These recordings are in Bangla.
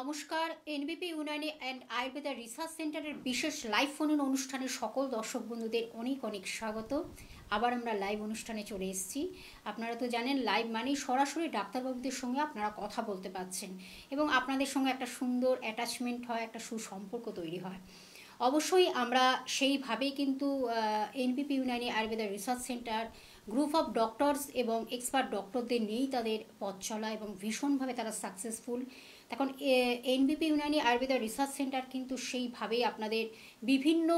নমস্কার, এনবিপি ইউনানি অ্যান্ড আয়ুর্বেদা রিসার্চ সেন্টারের বিশেষ লাইভ ফোন অনুষ্ঠানের সকল দর্শক বন্ধুদের অনেক অনেক স্বাগত। আবার আমরা লাইভ অনুষ্ঠানে চলে এসেছি। আপনারা তো জানেন লাইভ মানেই সরাসরি ডাক্তারবাবুদের সঙ্গে আপনারা কথা বলতে পারছেন এবং আপনাদের সঙ্গে একটা সুন্দর অ্যাটাচমেন্ট হয়, একটা সুসম্পর্ক তৈরি হয়। অবশ্যই আমরা সেইভাবেই কিন্তু এনবিপি Unani Ayurveda research centre group of doctors এবং এক্সপার্ট ডক্টরদের নিয়েই তাদের পথ চলা এবং ভীষণভাবে তারা সাকসেসফুল। এখন এনবিপি ইউনানি আয়ুর্বেদা রিসার্চ সেন্টার কিন্তু সেইভাবেই আপনাদের বিভিন্ন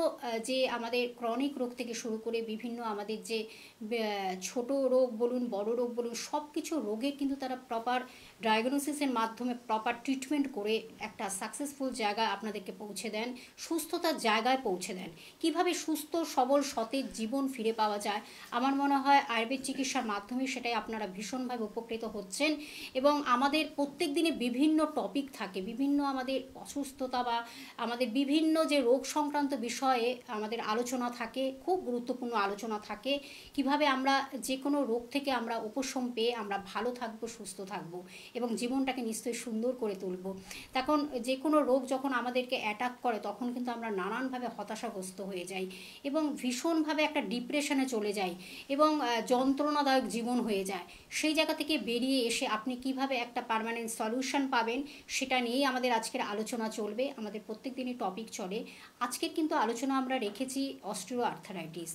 যে আমাদের ক্রনিক রোগ থেকে শুরু করে বিভিন্ন আমাদের যে ছোট রোগ বলুন, বড় রোগ বলুন, সব কিছু রোগের কিন্তু তারা প্রপার ডায়াগনোসিসের মাধ্যমে প্রপার ট্রিটমেন্ট করে একটা সাকসেসফুল জায়গায় আপনাদেরকে পৌঁছে দেন, সুস্থতার জায়গায় পৌঁছে দেন। কিভাবে সুস্থ সবল সতেজ জীবন ফিরে পাওয়া যায়, আমার মনে হয় আয়ুর্বেদ চিকিৎসার মাধ্যমে সেটাই আপনারা ভীষণভাবে উপকৃত হচ্ছেন। এবং আমাদের প্রত্যেক দিনে বিভিন্ন টপিক থাকে, বিভিন্ন আমাদের অসুস্থতা বা আমাদের বিভিন্ন যে রোগ সংক্রান্ত বিষয়ে আমাদের আলোচনা থাকে, খুব গুরুত্বপূর্ণ আলোচনা থাকে। কিভাবে আমরা যে কোনো রোগ থেকে আমরা উপশম পেয়ে আমরা ভালো থাকবো, সুস্থ থাকবো এবং জীবনটাকে নিশ্চয়ই সুন্দর করে তুলব। তখন যে কোনো রোগ যখন আমাদেরকে অ্যাটাক করে তখন কিন্তু আমরা নানানভাবে হতাশাগ্রস্ত হয়ে যাই এবং ভীষণভাবে একটা ডিপ্রেশনে চলে যাই এবং যন্ত্রণাদায়ক জীবন হয়ে যায়। সেই জায়গা থেকে বেরিয়ে এসে আপনি কিভাবে একটা পার্মানেন্ট সলিউশন পাবেন সেটা নিয়েই আমাদের আজকের আলোচনা চলবে। আমাদের প্রত্যেক দিনই টপিক চলে। আজকের কিন্তু আলোচনা আমরা রেখেছি অস্টিও আর্থারাইটিস,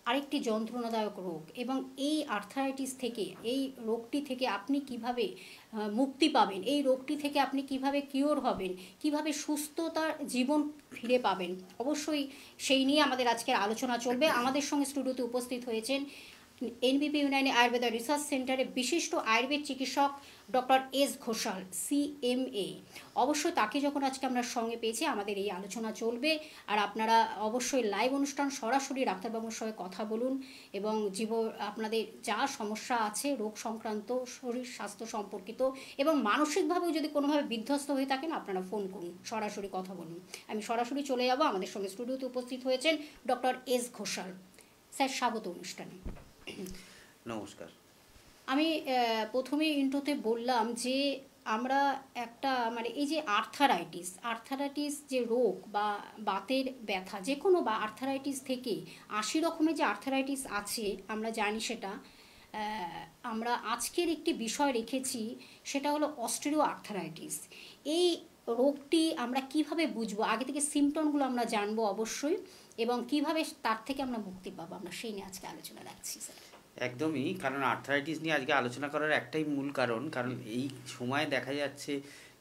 আরেকটি যন্ত্রণাদায়ক রোগ, এবং এই আর্থারাইটিস থেকে, এই রোগটি থেকে আপনি কিভাবে মুক্তি পাবেন, এই রোগটি থেকে আপনি কিভাবে কিওর হবেন, কিভাবে সুস্থতার জীবন ফিরে পাবেন, অবশ্যই সেই নিয়ে আমাদের আজকের আলোচনা চলবে। আমাদের সঙ্গে স্টুডিওতে উপস্থিত হয়েছেন এনবিপি ইউনানি আয়ুর্বেদা রিসার্চ সেন্টারের বিশিষ্ট আয়ুর্বেদ চিকিৎসক ডক্টর এস ঘোষাল, CMA। অবশ্যই তাকে যখন আজকে আমরা সঙ্গে পেয়েছি আমাদের এই আলোচনা চলবে। আর আপনারা অবশ্যই লাইভ অনুষ্ঠান সরাসরি ডাক্তারবাবুর সঙ্গে কথা বলুন এবং আপনাদের যা সমস্যা আছে রোগ সংক্রান্ত, শরীর স্বাস্থ্য সম্পর্কিত এবং মানসিকভাবেও যদি কোনোভাবে বিধ্বস্ত হয়ে থাকেন আপনারা ফোন করুন, সরাসরি কথা বলুন। আমি সরাসরি চলে যাব। আমাদের সঙ্গে স্টুডিওতে উপস্থিত হয়েছেন ডক্টর এস ঘোষাল। স্যার, স্বাগত অনুষ্ঠানে। নমস্কার। আমি প্রথমেই ইন্ট্রোতে বললাম যে আমরা একটা এই যে আর্থারাইটিস যে রোগ বা বাতের ব্যথা যে কোনো, বা আর্থারাইটিস থেকে 80 রকমের যে আর্থারাইটিস আছে আমরা জানি সেটা। আমরা আজকের একটি বিষয় রেখেছি, সেটা হলো অস্টিও আর্থারাইটিস। এই রোগটি আমরা কিভাবে বুঝবো, আগে থেকে সিমটমগুলো আমরা জানবো অবশ্যই, এবং কিভাবে তার থেকে আমরা মুক্তি পাবো, আমরা সেই নিয়ে আজকে আলোচনা রাখছি স্যার। একদমই, কারণ আর্থারাইটিস নিয়ে আজকে আলোচনা করার একটাই মূল কারণ এই সময় দেখা যাচ্ছে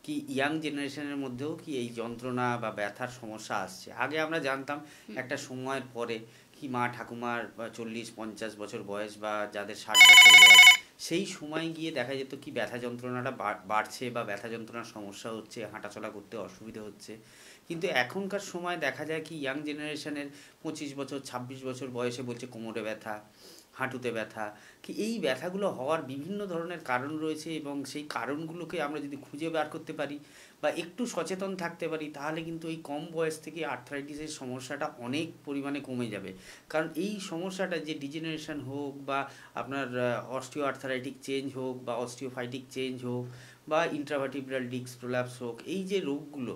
কি ইয়াং জেনারেশনের মধ্যেও কি এই যন্ত্রণা বা ব্যথার সমস্যা আসছে। আগে আমরা জানতাম একটা সময়ের পরে কি মা ঠাকুমার 40-50 বছর বয়স বা যাদের 60 বছর বয়স, সেই সময় গিয়ে দেখা যেত কি ব্যথা যন্ত্রণাটা বাড়ছে বা ব্যথা যন্ত্রণার সমস্যা হচ্ছে, হাঁটাচলা করতে অসুবিধা হচ্ছে। কিন্তু এখনকার সময় দেখা যায় কি ইয়াং জেনারেশনের 25 বছর 26 বছর বয়সে বলছে কোমরে ব্যথা, হাঁটুতে ব্যথা। কি এই ব্যথাগুলো হওয়ার বিভিন্ন ধরনের কারণ রয়েছে এবং সেই কারণগুলোকে আমরা যদি খুঁজে বার করতে পারি বা একটু সচেতন থাকতে পারি তাহলে কিন্তু এই কম বয়স থেকে আর্থ্রাইটিসের সমস্যাটা অনেক পরিমাণে কমে যাবে। কারণ এই সমস্যাটা যে ডিজেনারেশন হোক বা আপনার অস্টিও আর্থারাইটিক চেঞ্জ হোক বা অস্টিওফাইটিক চেঞ্জ হোক বা ইন্ট্রাভার্টিব্রাল ডিস্ক প্রোল্যাপস হোক, এই যে রোগগুলো,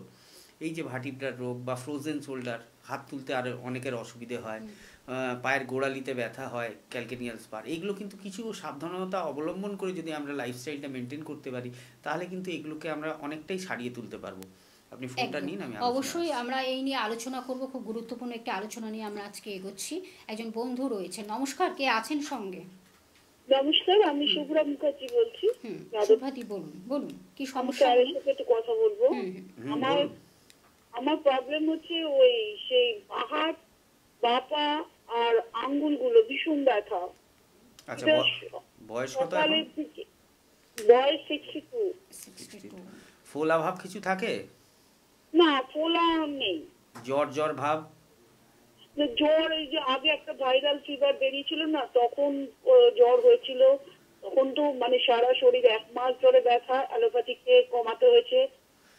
এই যে ভার্টিব্রাল রোগ বা ফ্রোজেন শোল্ডার, হাত তুলতে আরও অনেকের অসুবিধে হয়, পায়ের গোড়ালিতে ব্যথা হয়, ক্যালকেনিয়াল স্পার, এইগুলো কিন্তু কিছু সাবধানতা অবলম্বন করে যদি আমরা লাইফস্টাইলটা মেনটেন করতে পারি তাহলে কিন্তু এগুলোকে আমরা অনেকটাই সারিয়ে তুলতে পারবো। আপনি ফোনটা নিন, আমি অবশ্যই আমরা এই নিয়ে আলোচনা করব। খুব গুরুত্বপূর্ণ একটা আলোচনা নিয়ে আমরা আজকে এগোচ্ছি। একজন বন্ধু রয়েছে। নমস্কার, কে আছেন সঙ্গে? নমস্কার, আমি শুভ্রা মুখার্জি বলছি। শুভ্রাদি, বলুন কি সমস্যা? আমি সাথে একটু কথা বলবো। আমার প্রবলেম হচ্ছে ওই সেই হাত, বাপা আর আঙ্গুলগুলো ভীষণ ব্যথা। আচ্ছা, বয়স কত এখন? বয়স 62। ফোলা ভাব কিছু থাকে? না, ফোলা নেই। জ্বর ভাব? জ্বর, এই যে আগে একটা ভাইরাল ফিভার বেরিয়েছিল না, তখন জ্বর হয়েছিল। তখন তো সারা শরীর 1 মাস ধরে ব্যথা, অ্যালোপ্যাথিকে কমাতে হয়েছে।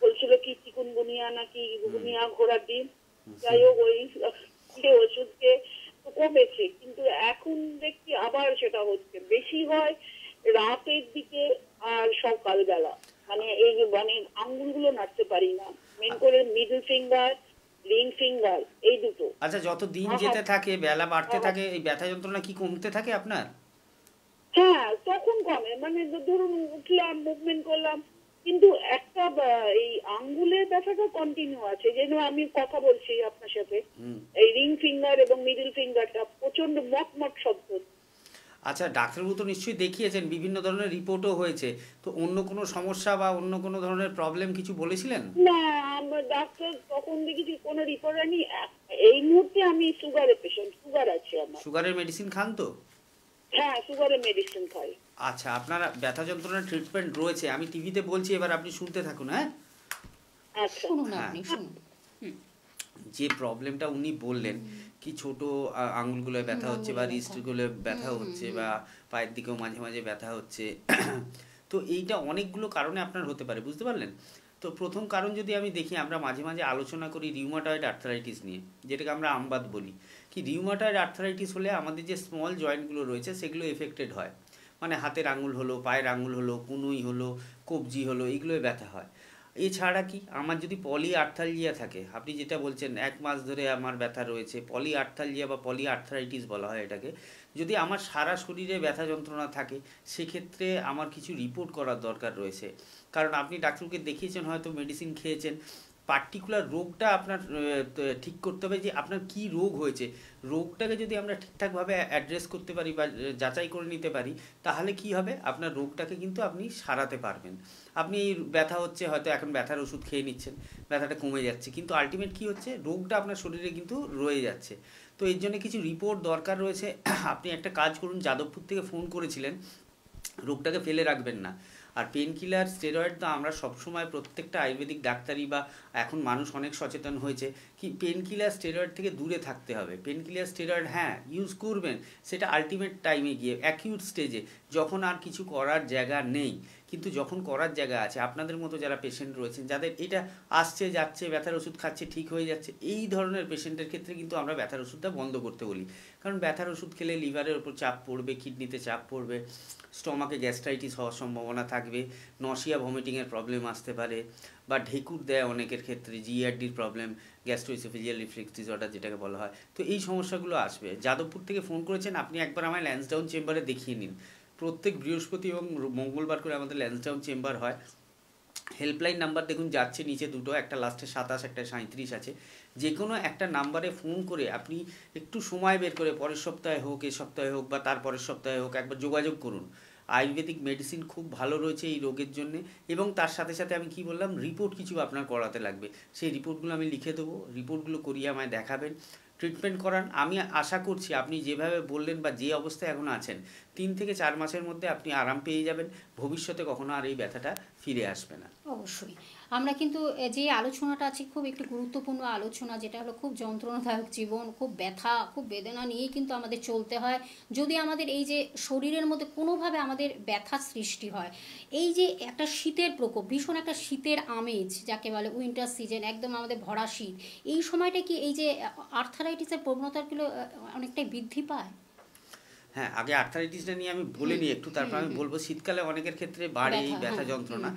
বলছিল কি চিকুনগুনিয়া নাকি গুনিয়া, ঘোড়ার ডিম। যাই হোক, ওই ওষুধকে কমেছে, কিন্তু এখন দেখছি আবার সেটা হচ্ছে। বেশি হয় রাতের দিকে আর সকালবেলা, এই যে মানে আঙ্গুলগুলো নাড়তে পারি না, মেন করে মিডল ফিঙ্গার, রিং ফিঙ্গার, এই দুটো। আচ্ছা, যত দিন হ্যাঁ, যেতে থাকে, বেলা বাড়তে হ্যাঁ, থাকে, এই ব্যথা যন্ত্রণা কি কমতে থাকে আপনার? হ্যাঁ, তখন কমে, মানে ধরুন উঠলাম, মুভমেন্ট করলাম, কিন্তু একটা এই আঙ্গুলের ব্যথাটা কন্টিনিউ আছে। যেন আমি কথা বলছি আপনার সাথে, হুম। এই রিং ফিঙ্গার এবং মিডল ফিঙ্গারটা প্রচন্ড মট শব্দ। আচ্ছা, ডাক্তারবাবু তো নিশ্চয়ই দেখিয়েছেন, বিভিন্ন ধরনের রিপোর্টও হয়েছে, তো অন্য কোনো সমস্যা বা অন্য কোনো ধরনের প্রবলেম কিছু বলেছিলেন? না, আমার ডাক্তার তখন দেখেছি কোনো রিপোর্ট আনি। এই মুহূর্তে আমি সুগারের পেশেন্ট, সুগার আছে আমার। সুগারের মেডিসিন খান তো? হ্যাঁ, সুগারের মেডিসিন খাই। আচ্ছা, আপনার ব্যথা যন্ত্রণার ট্রিটমেন্ট রয়েছে, আমি টিভিতে বলছি, এবার আপনি শুনতে থাকুন। হ্যাঁ, আচ্ছা। শুনুন, হ্যাঁ। আপনি শুনুন। হুম। যে প্রবলেমটা উনি বললেন, কি ছোট আঙুলগুলোয় ব্যথা হচ্ছে বা আঙুলে ব্যথা। রিস্টগুলোয় ব্যথা হচ্ছে বা পায়ের দিকেও মাঝে মাঝে ব্যথা হচ্ছে, তো এইটা অনেকগুলো কারণে আপনার হতে পারে, বুঝতে পারলেন? তো প্রথম কারণ যদি আমি দেখি, আমরা মাঝে মাঝে আলোচনা করি রিউমাটয়েড আর্থারাইটিস নিয়ে, যেটাকে আমরা আমবাত বলি। কি রিউমাটয়েড আর্থারাইটিস হলে আমাদের যে স্মল জয়েন্টগুলো রয়েছে সেগুলো এফেক্টেড হয়, মানে হাতের আঙুল হলো, পায়ের আঙুল হলো, কনুই হলো, কবজি হলো, এইগুলোয় ব্যথা হয়। এছাড়া কি, আমার যদি পলি আর্থালজিয়া থাকে, আপনি যেটা বলছেন 1 মাস ধরে আমার ব্যথা রয়েছে, পলি আর্থালজিয়া বা পলি আর্থারাইটিস বলা হয় এটাকে, যদি আমার সারা শরীরে ব্যথা যন্ত্রণা থাকে, সেক্ষেত্রে আমার কিছু রিপোর্ট করার দরকার রয়েছে। কারণ আপনি ডাক্তারকে দেখিয়েছেন, হয়তো মেডিসিন খেয়েছেন, পার্টিকুলার রোগটা আপনার ঠিক করতে হবে যে আপনার কি রোগ হয়েছে। রোগটাকে যদি আমরা ঠিকঠাকভাবে অ্যাড্রেস করতে পারি বা যাচাই করে নিতে পারি, তাহলে কি হবে, আপনার রোগটাকে কিন্তু আপনি সারাতে পারবেন। আপনি এই ব্যথা হচ্ছে, হয়তো এখন ব্যথার ওষুধ খেয়ে নিচ্ছেন, ব্যথাটা কমে যাচ্ছে, কিন্তু আলটিমেট কি হচ্ছে, রোগটা আপনার শরীরে কিন্তু রয়ে যাচ্ছে। তো এর জন্য কিছু রিপোর্ট দরকার রয়েছে। আপনি একটা কাজ করুন, যাদবপুর থেকে ফোন করেছিলেন, রোগটাকে ফেলে রাখবেন না। আর পেন কিলার, স্টেরয়েড তো আমরা সবসময় প্রত্যেকটা আয়ুর্বেদিক ডাক্তারই বা এখন মানুষ অনেক সচেতন হয়েছে কি পেন কিলার স্টেরয়েড থেকে দূরে থাকতে হবে। পেন কিলার স্টেরয়েড হ্যাঁ ইউজ করবেন, সেটা আলটিমেট টাইমে গিয়ে অ্যাকিউট স্টেজে, যখন আর কিছু করার জায়গা নেই। কিন্তু যখন করার জায়গা আছে, আপনাদের মতো যারা পেশেন্ট রয়েছেন, যাদের এটা আসছে যাচ্ছে, ব্যথার ওষুধ খাচ্ছে ঠিক হয়ে যাচ্ছে, এই ধরনের পেশেন্টের ক্ষেত্রে কিন্তু আমরা ব্যথার ওষুধটা বন্ধ করতে বলি। কারণ ব্যথার ওষুধ খেলে লিভারের উপর চাপ পড়বে, কিডনিতে চাপ পড়বে, স্টমাকে গ্যাস্ট্রাইটিস হওয়ার সম্ভাবনা থাকবে, নশিয়া ভমিটিংয়ের প্রবলেম আসতে পারে, বা ঢেকুর দেয় অনেকের ক্ষেত্রে, জিআরডির প্রবলেম, গ্যাস্ট্রোইসোফেজিয়াল রিফ্লেক্স ডিসঅর্ডার যেটাকে বলা হয়। তো এই সমস্যাগুলো আসবে। যাদবপুর থেকে ফোন করেছেন, আপনি একবার আমায় ল্যান্সডাউন চেম্বারে দেখিয়ে নিন। প্রত্যেক বৃহস্পতি এবং মঙ্গলবার করে আমাদের ল্যান্সডাউন চেম্বার হয়। হেল্পলাইন নাম্বার দেখুন যাচ্ছে নিচে দুটো, একটা লাস্টে 27, একটা 37 আছে। যে কোনো একটা নাম্বারে ফোন করে আপনি একটু সময় বের করে, পরের সপ্তাহে হোক, এ সপ্তাহে হোক বা তার পরের সপ্তাহে হোক, একবার যোগাযোগ করুন। আয়ুর্বেদিক মেডিসিন খুব ভালো রয়েছে এই রোগের জন্য। এবং তার সাথে সাথে আমি কি বললাম, রিপোর্ট কিছু আপনার করাতে লাগবে, সেই রিপোর্টগুলো আমি লিখে দেবো, রিপোর্টগুলো করিয়ে আমায় দেখাবেন, ট্রিটমেন্ট করান। আমি আশা করছি আপনি যেভাবে বললেন বা যে অবস্থায় এখন আছেন, 3 থেকে 4 মাসের মধ্যে আপনি আরাম পেয়ে যাবেন। ভবিষ্যতে কখনো আর এই ব্যথাটা ফিরে আসবে না। অবশ্যই। আমরা কিন্তু যে আলোচনাটা আছে খুব একটি গুরুত্বপূর্ণ আলোচনা, যেটা হলো খুব যন্ত্রণাদায়ক জীবন, খুব ব্যথা, খুব বেদনা নিয়েই কিন্তু আমাদের চলতে হয়। যদি আমাদের এই যে শরীরের মধ্যে কোনোভাবে আমাদের ব্যথা সৃষ্টি হয়, এই যে একটা শীতের প্রকোপ, ভীষণ একটা শীতের আমেজ যাকে বলে উইন্টার সিজন, একদম আমাদের ভরা শীত, এই সময়টা কি এই যে আর্থারাইটিসের প্রবণতাগুলো অনেকটাই বৃদ্ধি পায়? হ্যাঁ, আগে আর্থারাইটিসটা নিয়ে আমি বলে নিই একটু, তারপর আমি বলবো। শীতকালে অনেকের ক্ষেত্রে বাড়ে এই ব্যথা, ব্যথা হ্যাঁ। যন্ত্রণা।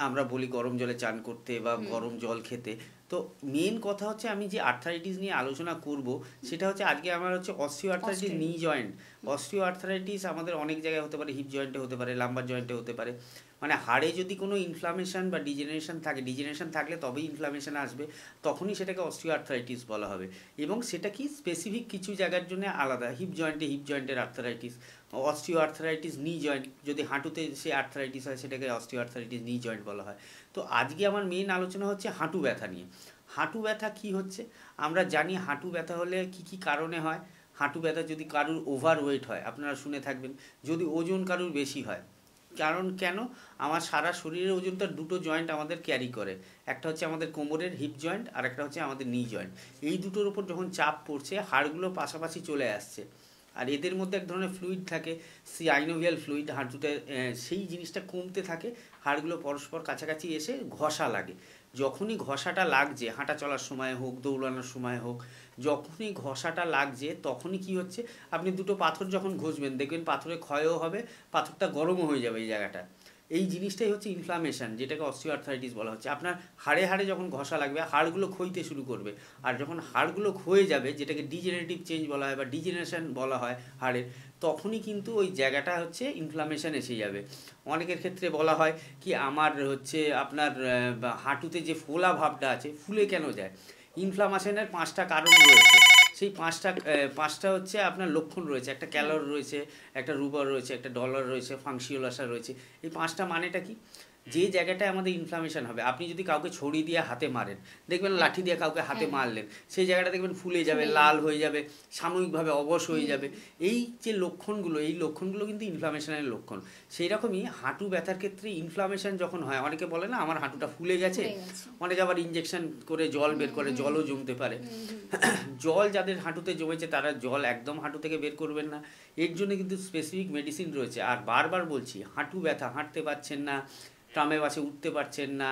আমরা বলি গরম জলে চান করতে বা গরম জল খেতে। তো মেন কথা হচ্ছে, আমি যে আর্থারাইটিস নিয়ে আলোচনা করব, সেটা হচ্ছে আজকে আমার হচ্ছে অস্টিও আর্থারাইটিস নি জয়েন্ট। অস্টিও আর্থারাইটিস আমাদের অনেক জায়গায় হতে পারে, হিপ জয়েন্টে হতে পারে, লাম্বার জয়েন্টে হতে পারে। মানে হাড়ে যদি কোনো ইনফ্লামেশন বা ডিজেনারেশন থাকে, ডিজেনারেশন থাকলে তবেই ইনফ্লামেশন আসবে, তখনই সেটাকে অস্টিও আর্থারাইটিস বলা হবে। এবং সেটা কি স্পেসিফিক কিছু জায়গার জন্য আলাদা। হিপ জয়েন্টের আর্থারাইটিস, অস্টিও আর্থারাইটিস নি জয়েন্ট, যদি হাঁটুতে সে আর্থারাইটিস হয় সেটাকে অস্টিও আর্থারাইটিস নি জয়েন্ট বলা হয়। তো আজকে আমার মেন আলোচনা হচ্ছে হাঁটু ব্যথা নিয়ে। হাঁটু ব্যথা কি হচ্ছে, আমরা জানি হাঁটু ব্যথা হলে কি কি কারণে হয়। হাঁটু ব্যথা যদি কারুর ওভারওয়েট হয়, আপনারা শুনে থাকবেন, যদি ওজন কারুর বেশি হয়। কারণ কেন, আমার সারা শরীরের ওজনটা দুটো জয়েন্ট আমাদের ক্যারি করে, একটা হচ্ছে আমাদের কোমরের হিপ জয়েন্ট, আর একটা হচ্ছে আমাদের নি জয়েন্ট। এই দুটোর উপর যখন চাপ পড়ছে, হাড়গুলো পাশাপাশি চলে আসছে, আর এদের মধ্যে এক ধরনের ফ্লুইড থাকে, সাইনোভিয়াল ফ্লুইড হাঁটুতে, সেই জিনিসটা কমতে থাকে, হাড়গুলো পরস্পর কাছাকাছি এসে ঘষা লাগে। যখনই ঘষাটা লাগছে, হাঁটা চলার সময় হোক, দৌড়ানোর সময় হোক, যখনই ঘষাটা লাগছে, তখনই কি হচ্ছে, আপনি দুটো পাথর যখন ঘষবেন, দেখবেন পাথরে ক্ষয়ও হবে, পাথরটা গরমও হয়ে যাবে এই জায়গাটা। এই জিনিসটাই হচ্ছে ইনফ্লামেশন, যেটাকে অস্টিওআর্থ্রাইটিস বলা হচ্ছে। আপনার হাড়ে হাড়ে যখন ঘষা লাগবে হাড়গুলো ক্ষইতে শুরু করবে, আর যখন হাড়গুলো ক্ষয়ে যাবে, যেটাকে ডিজেনারেটিভ চেঞ্জ বলা হয় বা ডিজেনারেশন বলা হয় হাড়ের, তখনই কিন্তু ওই জায়গাটা হচ্ছে ইনফ্লামেশন এসে যাবে। অনেকের ক্ষেত্রে বলা হয় কি আমার হচ্ছে আপনার হাঁটুতে যে ফোলা ভাবটা আছে ফুলে কেন যায়, ইনফ্লামেশনের 5টা কারণ রয়েছে। সেই পাঁচটা হচ্ছে আপনার লক্ষণ রয়েছে, একটা ক্যালর রয়েছে, একটা রুবার রয়েছে, একটা ডলার রয়েছে, ফাংশিওলাসা রয়েছে। এই 5টা মানেটা কি, যে জায়গাটায় আমাদের ইনফ্লামেশন হবে, আপনি যদি কাউকে ছড়ি দিয়ে হাতে মারেন, দেখবেন লাঠি দিয়ে কাউকে হাতে মারলেন, সেই জায়গাটা দেখবেন ফুলে যাবে, লাল হয়ে যাবে, সাময়িকভাবে অবশ হয়ে যাবে। এই যে লক্ষণগুলো, এই লক্ষণগুলো কিন্তু ইনফ্লামেশনের লক্ষণ। সেই রকমই হাঁটু ব্যথার ক্ষেত্রে ইনফ্লামেশন যখন হয়, অনেকে বলে না আমার হাঁটুটা ফুলে গেছে, অনেকে আবার ইঞ্জেকশন করে জল বের করে, জলও জমতে পারে। জল যাদের হাঁটুতে জমেছে তারা জল একদম হাঁটু থেকে বের করবেন না, এর জন্য কিন্তু স্পেসিফিক মেডিসিন রয়েছে। আর বারবার বলছি, হাঁটু ব্যথা, হাঁটতে পারছেন না, ট্রামে বাসে উঠতে পারছেন না,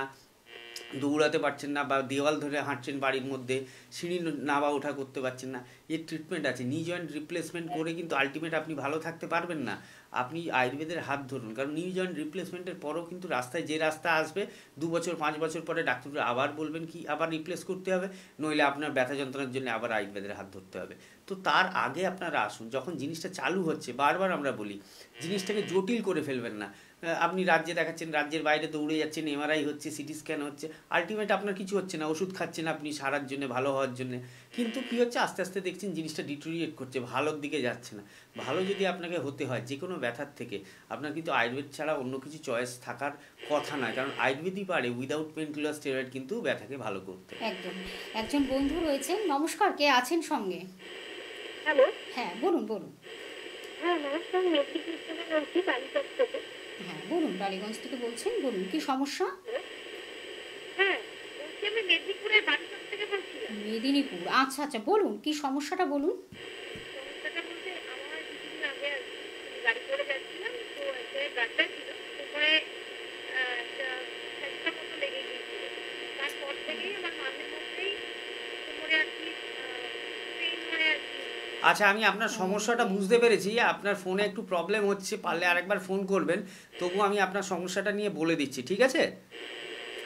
দৌড়াতে পারছেন না, বা দেওয়াল ধরে হাঁটছেন বাড়ির মধ্যে, সিঁড়ি নামা ওঠা করতে পারছেন না, এর ট্রিটমেন্ট আছে। নি জয়েন্ট রিপ্লেসমেন্ট করে কিন্তু আলটিমেট আপনি ভালো থাকতে পারবেন না। আপনি আয়ুর্বেদের হাত ধরুন, কারণ নি জয়েন্ট রিপ্লেসমেন্টের পরও কিন্তু রাস্তায় যে রাস্তা আসবে 2 বছর 5 বছর পরে ডাক্তাররা আবার বলবেন কি আবার রিপ্লেস করতে হবে, নইলে আপনার ব্যথা যন্ত্রণার জন্য আবার আয়ুর্বেদের হাত ধরতে হবে। তো তার আগে আপনারা আসুন, যখন জিনিসটা চালু হচ্ছে, বারবার আমরা বলি জিনিসটাকে জটিল করে ফেলবেন না। আপনি রাজ্যে দেখাচ্ছেন, রাজ্যের বাইরে দৌড়ে যাচ্ছেন, এমআরআই হচ্ছে, সিটি স্ক্যান হচ্ছে, আলটিমেট আপনার কিছু হচ্ছে না, ওষুধ খাচ্ছেন আপনি সারার জন্য, ভালো হওয়ার জন্য, কিন্তু কী হচ্ছে আস্তে আস্তে দেখছেন জিনিসটা ডিটোরিয়েট করছে, ভালোর দিকে যাচ্ছে না। ভালো যদি আপনাকে হতে হয় যে কোনো ব্যথার থেকে, আপনার কিন্তু আয়ুর্বেদ ছাড়া অন্য কিছু চয়েস থাকার কথা নয়, কারণ আয়ুর্বেদই পারে উইদাউট পেনকিলার স্টেরয়েড কিন্তু ব্যথাকে ভালো করতে। একদম। একজন বন্ধু রয়েছেন, নমস্কার, কে আছেন সঙ্গে? হ্যালো, হ্যাঁ বলুন বলুন। হ্যাঁ নমস্কার, মেদিনীপুর থেকে বলছি, বালিচক থেকে। হ্যাঁ বলুন, টালিগঞ্জ থেকে বলছেন, বলুন কি সমস্যা? হ্যাঁ বলছি, আমি মেদিনীপুরের বালিচক থেকে বলছিলাম। মেদিনীপুর, আচ্ছা আচ্ছা, বলুন কি সমস্যাটা বলুন। সমস্যাটা বলতে আমার কিছুদিন আগে আর কি গাড়ি করে যাচ্ছিলাম, তো একটা গাড্ডা ছিল, ওপরে একটা ফ্যাকচার মতো লেগে গিয়েছিল। তারপর থেকেই আমার মাঝে মধ্যেই কোমরে আর কি পেইন হয় আর কি। আচ্ছা, আমি আপনার সমস্যাটা বুঝতে পেরেছি, আপনার ফোনে একটু প্রবলেম হচ্ছে, পারলে আরেকবার ফোন করবেন, তবু আমি আপনার সমস্যাটা নিয়ে বলে দিচ্ছি, ঠিক আছে?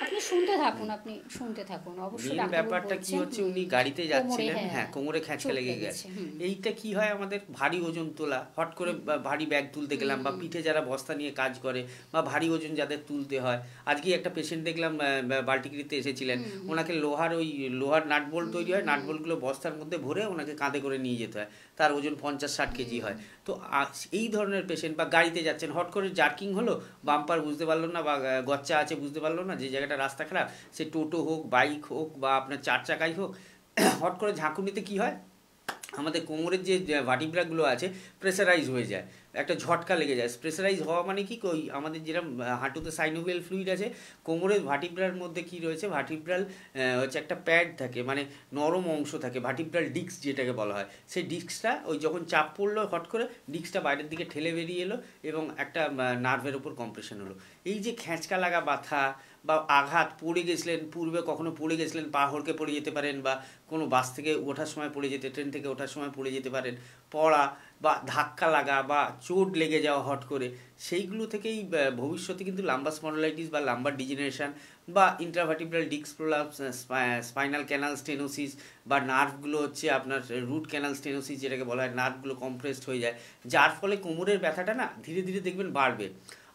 আপনি শুনতে থাকুন, আপনি শুনতে থাকুন, অবশ্যই মেন ডাক্তারবাবু ব্যাপারটা কি বলছেন। হচ্ছে, উনি গাড়িতে যাচ্ছিলেন, কোমরে, হ্যাঁ কোমরে খ্যাঁচকা চোট লেগে লেগেছে, গেছে। হুম। এইটা কি হয়, আমাদের ভারী ওজন তোলা, হট করে ভারী ব্যাগ তুলতে গেলাম, বা পিঠে যারা বস্তা নিয়ে কাজ করে, বা ভারী ওজন যাদের তুলতে হয়। আজকে একটা পেশেন্ট দেখলাম বাল্টিগিরিতে এসেছিলেন, ওনাকে লোহার নাট বোল্ট তৈরি হয়, নাট বোল্টগুলো বস্তার মধ্যে ভরে ওনাকে কাঁধে করে নিয়ে যেতে হয়, তার ওজন 50-60 কেজি হয়। তো এই ধরনের পেশেন্ট, বা গাড়িতে যাচ্ছেন, হট করে জার্কিং হলো, বাম্পার বুঝতে পারলো না, বা গচ্চা আছে বুঝতে পারলো না, যে জায়গাটা রাস্তা খারাপ, সে টোটো হোক, বাইক হোক, বা আপনার 4 চাকাই হোক, হট করে ঝাঁকুনিতে কি হয়, আমাদের কোমরের যে ভার্টিব্রাগুলো আছে প্রেসারাইজ হয়ে যায়, একটা ঝটকা লেগে যায়। প্রেসারাইজ হওয়া মানে কি, ওই আমাদের যেরকম হাঁটুতে সাইনোভিয়াল ফ্লুইড আছে, কোমরের ভার্টিব্রার মধ্যে কি রয়েছে, ভার্টিব্রাল হচ্ছে একটা প্যাড থাকে, মানে নরম অংশ থাকে, ভার্টিব্রাল ডিস্ক যেটাকে বলা হয়। সেই ডিস্কটা ওই যখন চাপ পড়লো, হট করে ডিস্কটা বাইরের দিকে ঠেলে বেরিয়ে এলো, এবং একটা নার্ভের ওপর কম্প্রেশন হলো। এই যে খ্যাঁচকা লাগা ব্যথা বা আঘাত, পড়ে গেছিলেন পূর্বে, কখনো পড়ে গেছিলেন, পা হড়কে পড়ে যেতে পারেন, বা কোনো বাস থেকে ওঠার সময় পড়ে যেতে, ট্রেন থেকে ওঠার সময় পড়ে যেতে পারেন, পড়া বা ধাক্কা লাগা বা চোট লেগে যাওয়া হট করে, সেইগুলো থেকেই ভবিষ্যতে কিন্তু লাম্বার স্পন্ডলাইটিস বা লাম্বার ডিজেনারেশন বা intravertebral disc prolapse, spinal canal stenosis, বা নার্ভগুলো হচ্ছে আপনার রুট ক্যানাল স্টেনোসিস যেটাকে বলা হয়, নার্ভগুলো কম্প্রেসড হয়ে যায়, যার ফলে কোমরের ব্যথাটা না ধীরে ধীরে দেখবেন বাড়বে।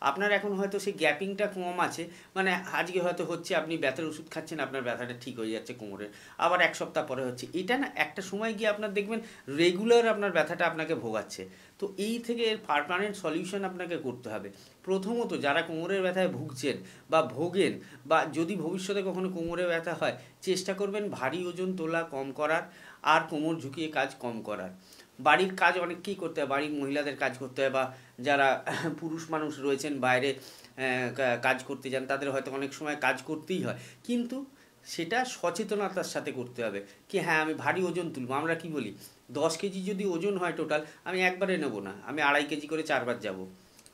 আপনার এখন হয়তো সেই গ্যাপিংটা কম আছে, মানে আজকে হয়তো হচ্ছে, আপনি ব্যথার ওষুধ খাচ্ছেন, আপনার ব্যথাটা ঠিক হয়ে যাচ্ছে কোমরের, আবার 1 সপ্তাহ পরে হচ্ছে, এটা না একটা সময় গিয়ে আপনার দেখবেন রেগুলার আপনার ব্যথাটা আপনাকে ভোগাচ্ছে। তো এই থেকে এর পার্মানেন্ট সলিউশন আপনাকে করতে হবে। প্রথমত যারা কোমরের ব্যথায় ভুগছেন বা ভোগেন, বা যদি ভবিষ্যতে কখনো কোমরে ব্যথা হয়, চেষ্টা করবেন ভারী ওজন তোলা কম করার, আর কোমর ঝুঁকিয়ে কাজ কম করার। বাড়ির কাজ অনেককেই করতে হয়, বাড়ির মহিলাদের কাজ করতে হয়, বা যারা পুরুষ মানুষ রয়েছেন বাইরে কাজ করতে যান, তাদের হয়তো অনেক সময় কাজ করতেই হয়, কিন্তু সেটা সচেতনতার সাথে করতে হবে। কি হ্যাঁ আমি ভারী ওজন তুলবো, আমরা কি বলি 10 কেজি যদি ওজন হয় টোটাল, আমি একবারে নেবো না, আমি 2.5 কেজি করে 4 বার যাবো,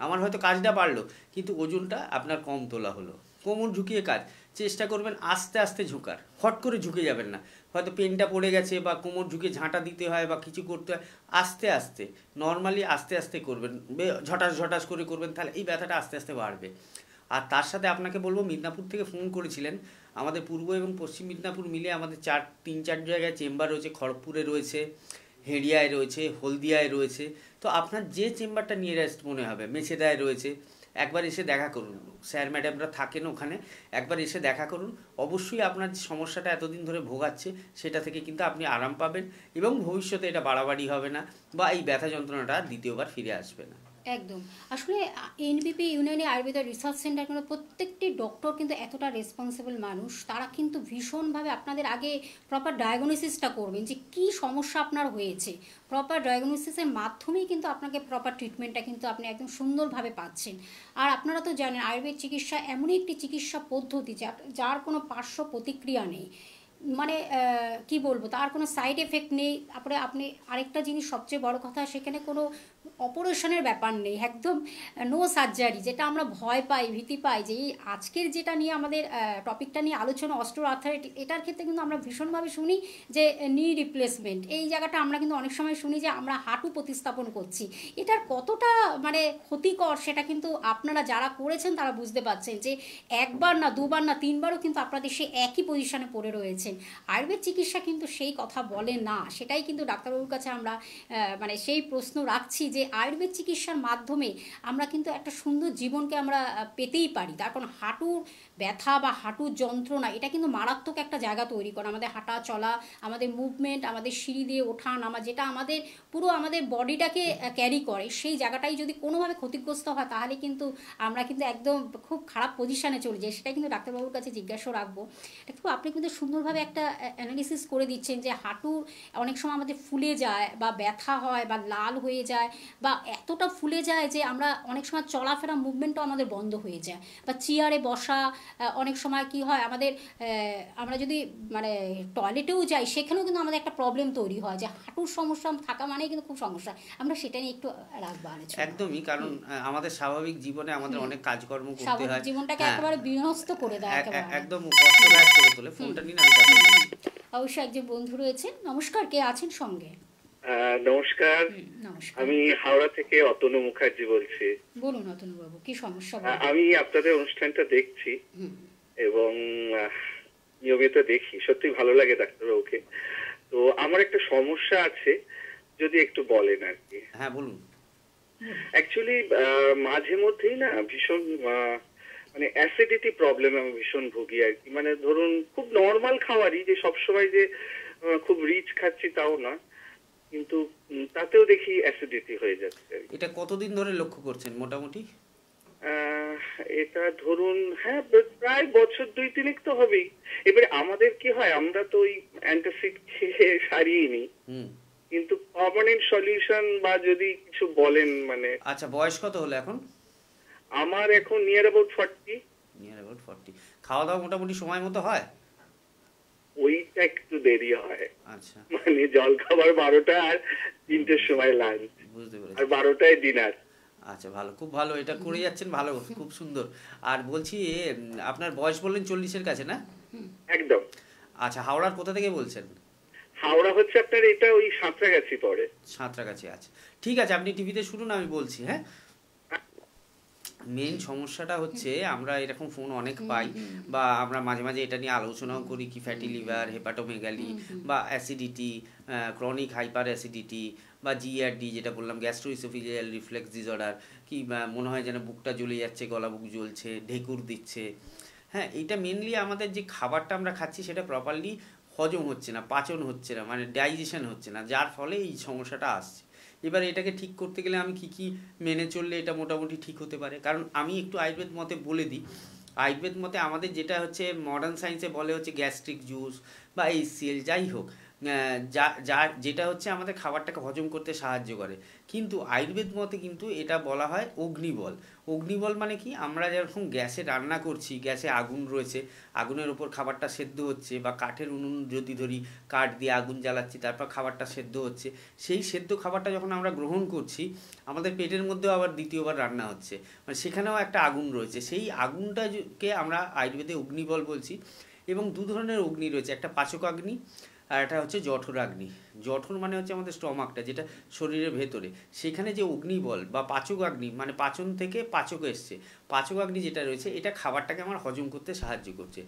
আমার হয়তো কাজটা বাড়লো কিন্তু ওজনটা আপনার কম তোলা হলো। কোমর ঝুঁকিয়ে কাজ চেষ্টা করবেন, আস্তে আস্তে ঝুঁকার, হট করে ঝুঁকে যাবেন না। হয়তো পেনটা পড়ে গেছে বা কোমর ঝুঁকে ঝাঁটা দিতে হয় বা কিছু করতে হয়, আস্তে আস্তে নর্মালি আস্তে আস্তে করবেন, ঝটাস ঝটাস করে করবেন, তাহলে এই ব্যথাটা আস্তে আস্তে বাড়বে। আর তার সাথে আপনাকে বলবো, মিদনাপুর থেকে ফোন করেছিলেন, আমাদের পূর্ব এবং পশ্চিম মিদনাপুর মিলে আমাদের 3-4 জায়গায় চেম্বার রয়েছে। খড়গপুরে রয়েছে, হেড়িয়ায় রয়েছে, হলদিয়ায় রয়েছে। তো আপনার যে চেম্বারটা নিয়ারেস্ট মনে হবে, মেছেদায় রয়েছে, একবার এসে দেখা করুন। স্যার ম্যাডামরা থাকেন ওখানে, একবার এসে দেখা করুন। অবশ্যই আপনার যে সমস্যাটা এতদিন ধরে ভোগাচ্ছে সেটা থেকে কিন্তু আপনি আরাম পাবেন, এবং ভবিষ্যতে এটা বাড়াবাড়ি হবে না, বা এই ব্যথা যন্ত্রণাটা দ্বিতীয়বার ফিরে আসবে না। একদম। আসলে এনবিপি ইউনানি আয়ুর্বেদা রিসার্চ সেন্টার কিন্তু প্রত্যেকটি ডক্টর কিন্তু এতটা রেসপন্সিবল মানুষ, তারা কিন্তু ভীষণভাবে আপনাদের আগে প্রপার ডায়াগনোসিসটা করবেন যে কী সমস্যা আপনার হয়েছে। প্রপার ডায়াগনোসিসের মাধ্যমেই কিন্তু আপনাকে প্রপার ট্রিটমেন্টটা কিন্তু আপনি একদম সুন্দরভাবে পাচ্ছেন। আর আপনারা তো জানেন আয়ুর্বেদ চিকিৎসা এমনই একটি চিকিৎসা পদ্ধতি যার কোনো পার্শ্ব প্রতিক্রিয়া নেই, মানে কি বলবো, তার কোনো সাইড এফেক্ট নেই। তারপরে আপনি আরেকটা জিনিস সবচেয়ে বড় কথা, সেখানে কোনো অপারেশনের ব্যাপার নেই, একদম নো সার্জারি, যেটা আমরা ভয় পাই, ভীতি পাই। যে এই আজকের যেটা নিয়ে আমাদের টপিকটা নিয়ে আলোচনা, অস্টিওআর্থ্রাইটিস, এটার ক্ষেত্রে কিন্তু আমরা ভীষণভাবে শুনি যে নি রিপ্লেসমেন্ট, এই জায়গাটা আমরা কিন্তু অনেক সময় শুনি যে আমরা হাঁটু প্রতিস্থাপন করছি। এটার কতটা মানে ক্ষতিকর সেটা কিন্তু আপনারা যারা করেছেন তারা বুঝতে পারছেন, যে একবার না, দুবার না, তিনবারও কিন্তু আপনাদের সে একই পজিশনে পড়ে রয়েছেন। আয়ুর্বেদ চিকিৎসা কিন্তু সেই কথা বলে না, সেটাই কিন্তু ডাক্তারবাবুর কাছে আমরা মানে সেই প্রশ্ন রাখছি যে আয়ুর্বেদ চিকিৎসার মাধ্যমে আমরা কিন্তু একটা সুন্দর জীবনকে আমরা পেতেই পারি। তার কারণ হাঁটুর ব্যথা বা হাঁটুর যন্ত্রণা এটা কিন্তু মারাত্মক একটা জায়গা তৈরি করে। আমাদের হাঁটা চলা, আমাদের মুভমেন্ট, আমাদের সিঁড়ি দিয়ে ওঠা নামা, যেটা আমাদের পুরো আমাদের বডিটাকে ক্যারি করে, সেই জায়গাটাই যদি কোনোভাবে ক্ষতিগ্রস্ত হয় তাহলে কিন্তু আমরা কিন্তু একদম খুব খারাপ পজিশানে চলে যাই। সেটাই কিন্তু ডাক্তারবাবুর কাছে জিজ্ঞাসা রাখবো। দেখো আপনি কিন্তু সুন্দরভাবে একটা অ্যানালিসিস করে দিচ্ছেন যে হাঁটুর অনেক সময় আমাদের ফুলে যায় বা ব্যথা হয় বা লাল হয়ে যায়, বা এতটা ফুলে যায় যে আমরা অনেক সময় চলাফেরা মুভমেন্টও আমাদের বন্ধ হয়ে যায়, বা চেয়ারে বসা, অনেক সময় কি হয় আমাদের আমরা যদি মানে টয়লেটেও যাই সেখানেও কিন্তু আমাদের একটা প্রবলেম তৈরি হয়, যে হাঁটুর সমস্যা থাকা মানেই কিন্তু খুব সমস্যা। আমরা সেটা নিয়ে একটু রাখবো আলোচনা। একদমই, কারণ আমাদের স্বাভাবিক জীবনে আমাদের অনেক কাজকর্ম করতে স্বাভাবিক হয়। জীবনটাকে হ্যাঁ, একেবারে বিনষ্ট করে দেয় একেবারে। একদম কষ্টদায়ক করে তোলে। ফোনটা নিন, আমি তারপর বলছি। অবশ্যই একজন বন্ধু রয়েছেন। নমস্কার, কে আছেন সঙ্গে? নমস্কার, নমস্কার, আমি হাওড়া থেকে অতনু মুখার্জি বলছি। বলুন অতনুবাবু, কি সমস্যা বলুন। আমি আপনাদের অনুষ্ঠানটা দেখছি হুম, এবং নিয়মিত দেখি, সত্যি ভালো লাগে ডাক্তারবাবুকে। তো আমার একটা সমস্যা আছে, যদি একটু বলেন আর কি। হ্যাঁ বলুন। অ্যাকচুয়ালি মাঝে মধ্যেই না ভীষণ মানে অ্যাসিডিটি প্রবলেম আমি ভীষণ ভুগি আর কি। মানে ধরুন খুব নর্মাল খাবারই, যে সবসময় যে খুব রিচ খাচ্ছি তাও না, কিন্তু তাতেও দেখি অ্যাসিডিটি হয়ে যাচ্ছে আর কি। এটা কতদিন ধরে লক্ষ্য করছেন মোটামুটি? এটা ধরুন হ্যাঁ প্রায় বছর 2-3 তো হবেই। এবারে আমাদের কি হয়, আমরা তো ওই অ্যান্টাসিড খেয়ে সারিয়ে নিই, হুম। কিন্তু পার্মানেন্ট সলিউশন বা যদি কিছু বলেন মানে। আচ্ছা, বয়স কত হলো এখন? আমার এখন নিয়ার অ্যাবাউট 40। Near about 40। খাওয়া দাওয়া মোটামুটি সময় মতো হয়? ওইটা একটু দেরি হয়, আচ্ছা, মানে জল খাবার 12টা আর 3টের সময় লাঞ্চ, বুঝতে আর পেরেছি। 12টায় ডিনার। আচ্ছা, ভালো, খুব ভালো, এটা করে যাচ্ছেন, ভালো, খুব সুন্দর। আর বলছি আপনার বয়স বললেন 40-এর কাছে না? একদম। আচ্ছা, হাওড়ার কোথা থেকে বলছেন? হাওড়া হচ্ছে আপনার এটা ওই সাঁতরাগাছি পড়ে। সাঁতরাগাছি। আছে, ঠিক আছে, আপনি টিভিতে শুনুন, আমি বলছি। হ্যাঁ, মেন সমস্যাটা হচ্ছে আমরা এরকম ফোন অনেক পাই, বা আমরা মাঝে মাঝে এটা নিয়ে আলোচনাও করি, কি ফ্যাটি লিভার, হেপাটোমেগালি, বা অ্যাসিডিটি, ক্রনিক হাইপার অ্যাসিডিটি, বা জিআরডি যেটা বললাম, গ্যাস্ট্রোইসোফেজিয়াল রিফ্লেক্স ডিসঅর্ডার, কি মনে হয় যেন বুকটা জ্বলে যাচ্ছে, গলা বুক জ্বলছে, ঢেকুর দিচ্ছে। হ্যাঁ, এইটা মেনলি আমাদের যে খাবারটা আমরা খাচ্ছি সেটা প্রপারলি হজম হচ্ছে না, পাচন হচ্ছে না, মানে ডাইজেশন হচ্ছে না, যার ফলে এই সমস্যাটা আসছে। এবার এটাকে ঠিক করতে গেলে আমি কি মেনে চললে এটা মোটামুটি ঠিক হতে পারে? কারণ আমি একটু আয়ুর্বেদ মতে বলে দিই। আয়ুর্বেদ মতে আমাদের যেটা হচ্ছে মডার্ন সায়েন্সে বলে হচ্ছে গ্যাস্ট্রিক জুস বা এইচসিএল, যাই হোক, যেটা হচ্ছে আমাদের খাবারটাকে হজম করতে সাহায্য করে। কিন্তু আয়ুর্বেদ মতে কিন্তু এটা বলা হয় অগ্নিবল। অগ্নিবল মানে কি, আমরা যেরকম গ্যাসে রান্না করছি, গ্যাসে আগুন রয়েছে, আগুনের ওপর খাবারটা সেদ্ধ হচ্ছে, বা কাঠের উনুন যদি ধরি, কাঠ দিয়ে আগুন জ্বালাচ্ছি, তারপর খাবারটা সেদ্ধ হচ্ছে, সেই সেদ্ধ খাবারটা যখন আমরা গ্রহণ করছি আমাদের পেটের মধ্যেও আবার দ্বিতীয়বার রান্না হচ্ছে, মানে সেখানেও একটা আগুন রয়েছে। সেই আগুনটাকে আমরা আয়ুর্বেদে অগ্নিবল বলছি। এবং দু ধরনের অগ্নি রয়েছে, একটা পাচকাগ্নি, আর একটা হচ্ছে জঠরাগ্নি। জঠর মানে হচ্ছে আমাদের স্টমাকটা, যেটা শরীরের ভেতরে, সেখানে যে অগ্নিবল বা পাচকাগ্নি, মানে পাচন থেকে পাচক এসছে, পাচকাগ্নি যেটা রয়েছে, এটা খাবারটাকে আমার হজম করতে সাহায্য করছে।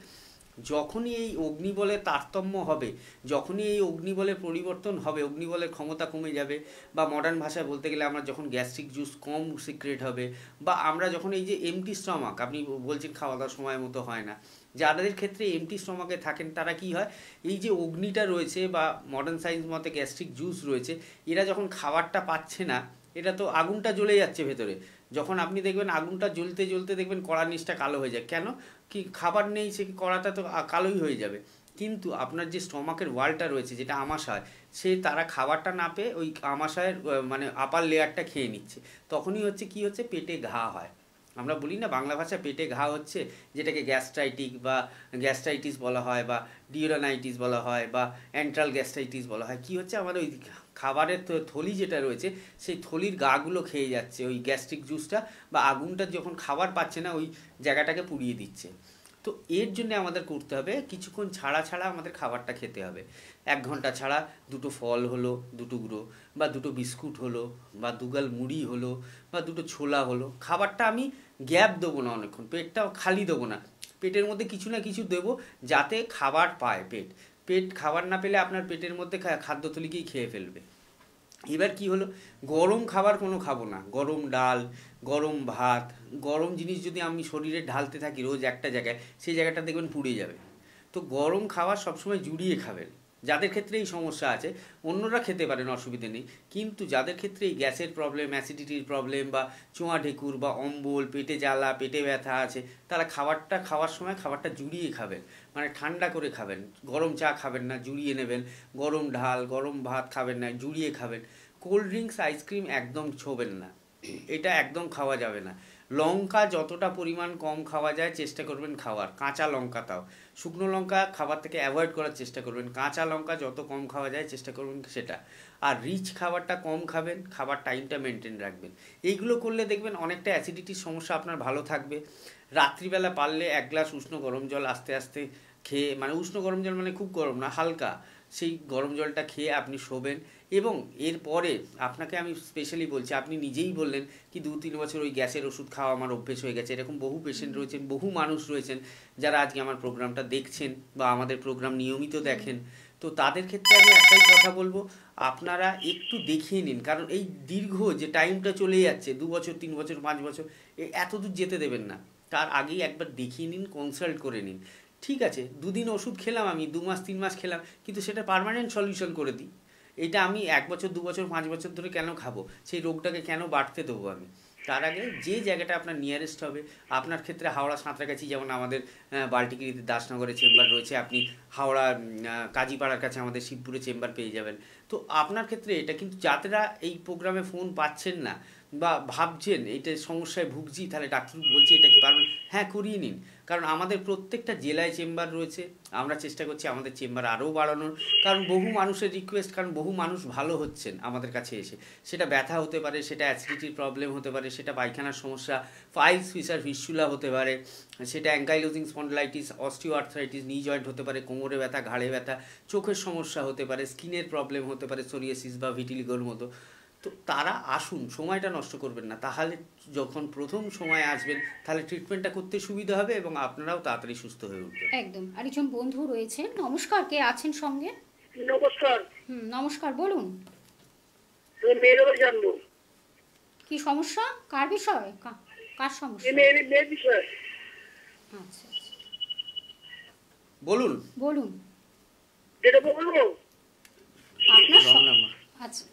যখনই এই অগ্নিবলের তারতম্য হবে, যখনই এই অগ্নিবলের পরিবর্তন হবে, অগ্নিবলের ক্ষমতা কমে যাবে, বা মডার্ন ভাষায় বলতে গেলে আমরা যখন গ্যাস্ট্রিক জুস কম সিক্রেট হবে, বা আমরা যখন এই যে এমটি স্টমাক, আপনি বলছেন খাওয়া দাওয়ার সময় মতো হয় না, যাদের ক্ষেত্রে এমটি স্টমাকে থাকেন তারা কি হয়, এই যে অগ্নিটা রয়েছে বা মডার্ন সায়েন্স মতে গ্যাস্ট্রিক জুস রয়েছে, এরা যখন খাবারটা পাচ্ছে না, এটা তো আগুনটা জ্বলে যাচ্ছে ভেতরে, যখন আপনি দেখবেন আগুনটা জ্বলতে জ্বলতে দেখবেন কড়ার নিচটা কালো হয়ে যায়, কেন কি খাবার নেই, সে কড়াটা তো কালোই হয়ে যাবে। কিন্তু আপনার যে স্টমাকের ওয়ালটা রয়েছে, যেটা আমাশয়, সে তারা খাবারটা না পেয়ে ওই আমাশয়ের মানে আপার লেয়ারটা খেয়ে নিচ্ছে, তখনই হচ্ছে কি হচ্ছে, পেটে ঘা হয়। আমরা বলি না বাংলা ভাষায় পেটে ঘা হচ্ছে, যেটাকে গ্যাস্ট্রাইটিক বা গ্যাস্ট্রাইটিস বলা হয়, বা ডিউরানাইটিস বলা হয়, বা অ্যান্ট্রাল গ্যাস্ট্রাইটিস বলা হয়। কি হচ্ছে, আমাদের ওই খাবারের থলি যেটা রয়েছে, সেই থলির গাগুলো খেয়ে যাচ্ছে ওই গ্যাস্ট্রিক জুসটা, বা আগুনটা যখন খাবার পাচ্ছে না ওই জায়গাটাকে পুড়িয়ে দিচ্ছে। তো এর জন্য আমাদের করতে হবে, কিছুক্ষণ ছাড়া ছাড়া আমাদের খাবারটা খেতে হবে। 1 ঘন্টা ছাড়া দুটো ফল হলো, দুটুকরো, বা দুটো বিস্কুট হলো, বা দুগাল মুড়ি হলো, বা দুটো ছোলা হলো, খাবারটা আমি গ্যাপ দেবো না, অনেকক্ষণ পেটটাও খালি দেবো না, পেটের মধ্যে কিছু না কিছু দেবো যাতে খাবার পায় পেট। পেট খাবার না পেলে আপনার পেটের মধ্যে খাদ্যথলিকেই খেয়ে ফেলবে। এবার কি হলো, গরম খাবার কোনো খাবো না, গরম ডাল, গরম ভাত, গরম জিনিস যদি আমি শরীরে ঢালতে থাকি রোজ একটা জায়গায়, সেই জায়গাটা দেখবেন পুড়ে যাবে। তো গরম খাবার সবসময় জুড়িয়ে খাবেন। যাদের ক্ষেত্রে এই সমস্যা আছে, অন্যরা খেতে পারেন, অসুবিধে নেই, কিন্তু যাদের ক্ষেত্রে এই গ্যাসের প্রবলেম, অ্যাসিডিটির প্রবলেম, বা চোঁয়া ঢেকুর, বা অম্বল, পেটে জ্বালা, পেটে ব্যথা আছে, তারা খাবারটা খাওয়ার সময় খাবারটা জুড়িয়ে খাবেন, মানে ঠান্ডা করে খাবেন। গরম চা খাবেন না, জুড়িয়ে নেবেন। গরম ঢাল, গরম ভাত খাবেন না, জুড়িয়ে খাবেন। কোল্ড ড্রিঙ্কস, আইসক্রিম একদম ছোবেন না, এটা একদম খাওয়া যাবে না। লঙ্কা যতটা পরিমাণ কম খাওয়া যায় চেষ্টা করবেন খাওয়ার, কাঁচা লঙ্কা, তাও শুকনো লঙ্কা খাবার থেকে অ্যাভয়েড করার চেষ্টা করবেন, কাঁচা লঙ্কা যত কম খাওয়া যায় চেষ্টা করবেন সেটা। আর রিচ খাবারটা কম খাবেন, খাবার টাইমটা মেনটেন রাখবেন। এইগুলো করলে দেখবেন অনেকটা অ্যাসিডিটির সমস্যা আপনার ভালো থাকবে। রাত্রিবেলা পারলে 1 গ্লাস উষ্ণ গরম জল আস্তে আস্তে খেয়ে, মানে উষ্ণ গরম জল মানে খুব গরম না, হালকা, সেই গরম জলটা খেয়ে আপনি শোবেন। এবং এরপরে আপনাকে আমি স্পেশালি বলছি, আপনি নিজেই বললেন কি 2-3 বছর ওই গ্যাসের ওষুধ খাওয়া আমার অভ্যেস হয়ে গেছে, এরকম বহু পেশেন্ট রয়েছেন, বহু মানুষ রয়েছেন যারা আজকে আমার প্রোগ্রামটা দেখছেন বা আমাদের প্রোগ্রাম নিয়মিত দেখেন। তো তাদের ক্ষেত্রে আমি একটাই কথা বলবো, আপনারা একটু দেখিয়ে নিন, কারণ এই দীর্ঘ যে টাইমটা চলে যাচ্ছে, 2 বছর, 3 বছর, 5 বছর, এত দূর যেতে দেবেন না। তার আগেই একবার দেখিয়ে নিন, কনসাল্ট করে নিন। ঠিক আছে, 2 দিন ওষুধ খেলাম, আমি 2 মাস 3 মাস খেলাম, কিন্তু সেটা পার্মানেন্ট সলিউশন করে দিই। এটা আমি 1 বছর, 2 বছর, 5 বছর ধরে কেন খাবো, সেই রোগটাকে কেন বাড়তে দেবো আমি? তার আগে যে জায়গাটা আপনার নিয়ারেস্ট হবে, আপনার ক্ষেত্রে হাওড়া সাঁতরাগাছি, যেমন আমাদের বাল্টিগিরিতে দাসনগরে চেম্বার রয়েছে, আপনি হাওড়া কাজীপাড়ার কাছে আমাদের শিবপুরে চেম্বার পেয়ে যাবেন। তো আপনার ক্ষেত্রে এটা, কিন্তু যারা এই প্রোগ্রামে ফোন পাচ্ছেন না বা ভাবছেন এইটা সমস্যায় ভুগছি, তাহলে ডাক্তার বলছে এটা কি পারবেন, হ্যাঁ করিয়ে নিন। কারণ আমাদের প্রত্যেকটা জেলায় চেম্বার রয়েছে, আমরা চেষ্টা করছি আমাদের চেম্বার আরও বাড়ানোর, কারণ বহু মানুষের রিকোয়েস্ট, কারণ বহু মানুষ ভালো হচ্ছেন আমাদের কাছে এসে। সেটা ব্যথা হতে পারে, সেটা অ্যাসিডিটির প্রবলেম হতে পারে, সেটা পায়খানার সমস্যা, ফাইলস ফিসার ফিস্চুলা হতে পারে, সেটা অ্যাঙ্কাইলোজিং স্পন্ডলাইটিস, অস্টিও আর্থ্রাইটিস, নি জয়েন্ট হতে পারে, কোমরে ব্যথা, ঘাড়ে ব্যথা, চোখের সমস্যা হতে পারে, স্কিনের প্রবলেম হতে পারে, সোরিয়াসিস বা ভিটিলিগোর মতো। তো তারা আসুন, সময়টা নষ্ট করবেন না, তাহলে যখন প্রথম সময় আসবেন তাহলে ট্রিটমেন্টটা করতে সুবিধা হবে এবং আপনারাও তাড়াতাড়ি সুস্থ হয়ে উঠবেন। একদম। আরেকজন বন্ধু রয়েছেন, নমস্কার, কে আছেন সঙ্গে? নমস্কার। নমস্কার, বলুন মেয়েরও জানবো কি সমস্যা, কার বিষয়, কার সমস্যা? মেয়ের বিষয়। আচ্ছা, বলুন বলুন যেটা বলবো আপনার রং নাম্বার। আচ্ছা,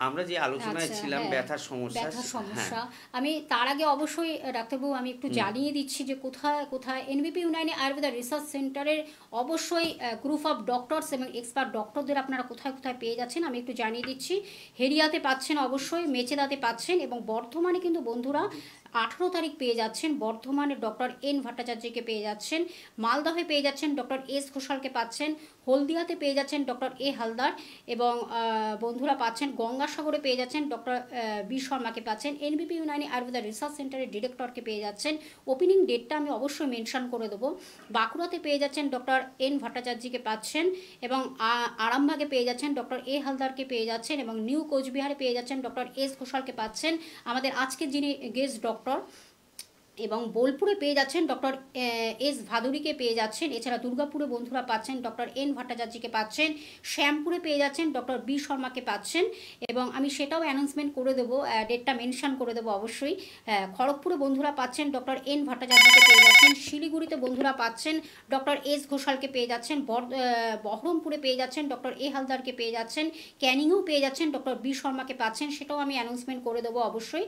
আমরা যে আলোচনায় ছিলাম হ্যাঁ, ব্যথার সমস্যা, ব্যথার সমস্যা। হ্যাঁ, আমি তার আগে অবশ্যই ডাক্তারবাবু আমি একটু জানিয়ে দিচ্ছি যে কোথায় কোথায় এনবিপি ইউনানি আয়ুর্বেদা রিসার্চ সেন্টারের অবশ্যই গ্রুপ অফ ডক্টরস এবং এক্সপার্ট ডক্টরদের আপনারা কোথায় কোথায় পেয়ে যাচ্ছেন আমি একটু জানিয়ে দিচ্ছি। হেরিয়াতে পাচ্ছেন, অবশ্যই মেচেদাতে পাচ্ছেন, এবং বর্ধমানে কিন্তু বন্ধুরা 18 তারিখ পেয়ে যাচ্ছেন বর্ধমানে ডক্টর এন ভট্টাচার্যকে পেয়ে যাচ্ছেন, মালদহে পেয়ে যাচ্ছেন ডক্টর এস ঘোষালকে পাচ্ছেন, হলদিয়াতে পেয়ে যাচ্ছেন ডক্টর এ হালদার এবং বন্ধুরা পাচ্ছেন গঙ্গাসাগরে পেয়ে যাচ্ছেন ডক্টর বি শর্মাকে পাচ্ছেন, এনবিপি ইউনানি আয়ুর্বেদা রিসার্চ সেন্টারের ডিরেক্টরকে পেয়ে যাচ্ছেন। ওপেনিং ডেটটা আমি অবশ্যই মেনশন করে দেবো। বাঁকুড়াতে পেয়ে যাচ্ছেন ডক্টর এন ভট্টাচার্যকে পাচ্ছেন এবং আরামবাগে পেয়ে যাচ্ছেন ডক্টর এ হালদারকে পেয়ে যাচ্ছেন এবং নিউ কোচবিহারে পেয়ে যাচ্ছেন ডক্টর এস ঘোষালকে পাচ্ছেন আমাদের আজকের যিনি গেস্ট ডক্টর, এবং বোলপুরে পেয়ে যাচ্ছেন ডক্টর এস ভাদুরীকে পেয়ে যাচ্ছেন। এছাড়া দুর্গাপুরে বন্ধুরা পাচ্ছেন ডক্টর এন ভট্টাচার্যকে পাচ্ছেন, শ্যামপুরে পেয়ে যাচ্ছেন ডক্টর বি শর্মাকে পাচ্ছেন এবং আমি সেটাও অ্যানাউন্সমেন্ট করে দেবো, ডেটটা মেনশন করে দেবো অবশ্যই। খড়গপুরে বন্ধুরা পাচ্ছেন ডক্টর এন ভট্টাচার্যকে পেয়ে যাচ্ছেন, শিলিগুড়িতে বন্ধুরা পাচ্ছেন ডক্টর এস ঘোষালকে পেয়ে যাচ্ছেন, বহরমপুরে পেয়ে যাচ্ছেন ডক্টর এ হালদারকে পেয়ে যাচ্ছেন, ক্যানিংয়েও পেয়ে যাচ্ছেন ডক্টর বি শর্মাকে পাচ্ছেন, সেটাও আমি অ্যানাউন্সমেন্ট করে দেবো অবশ্যই,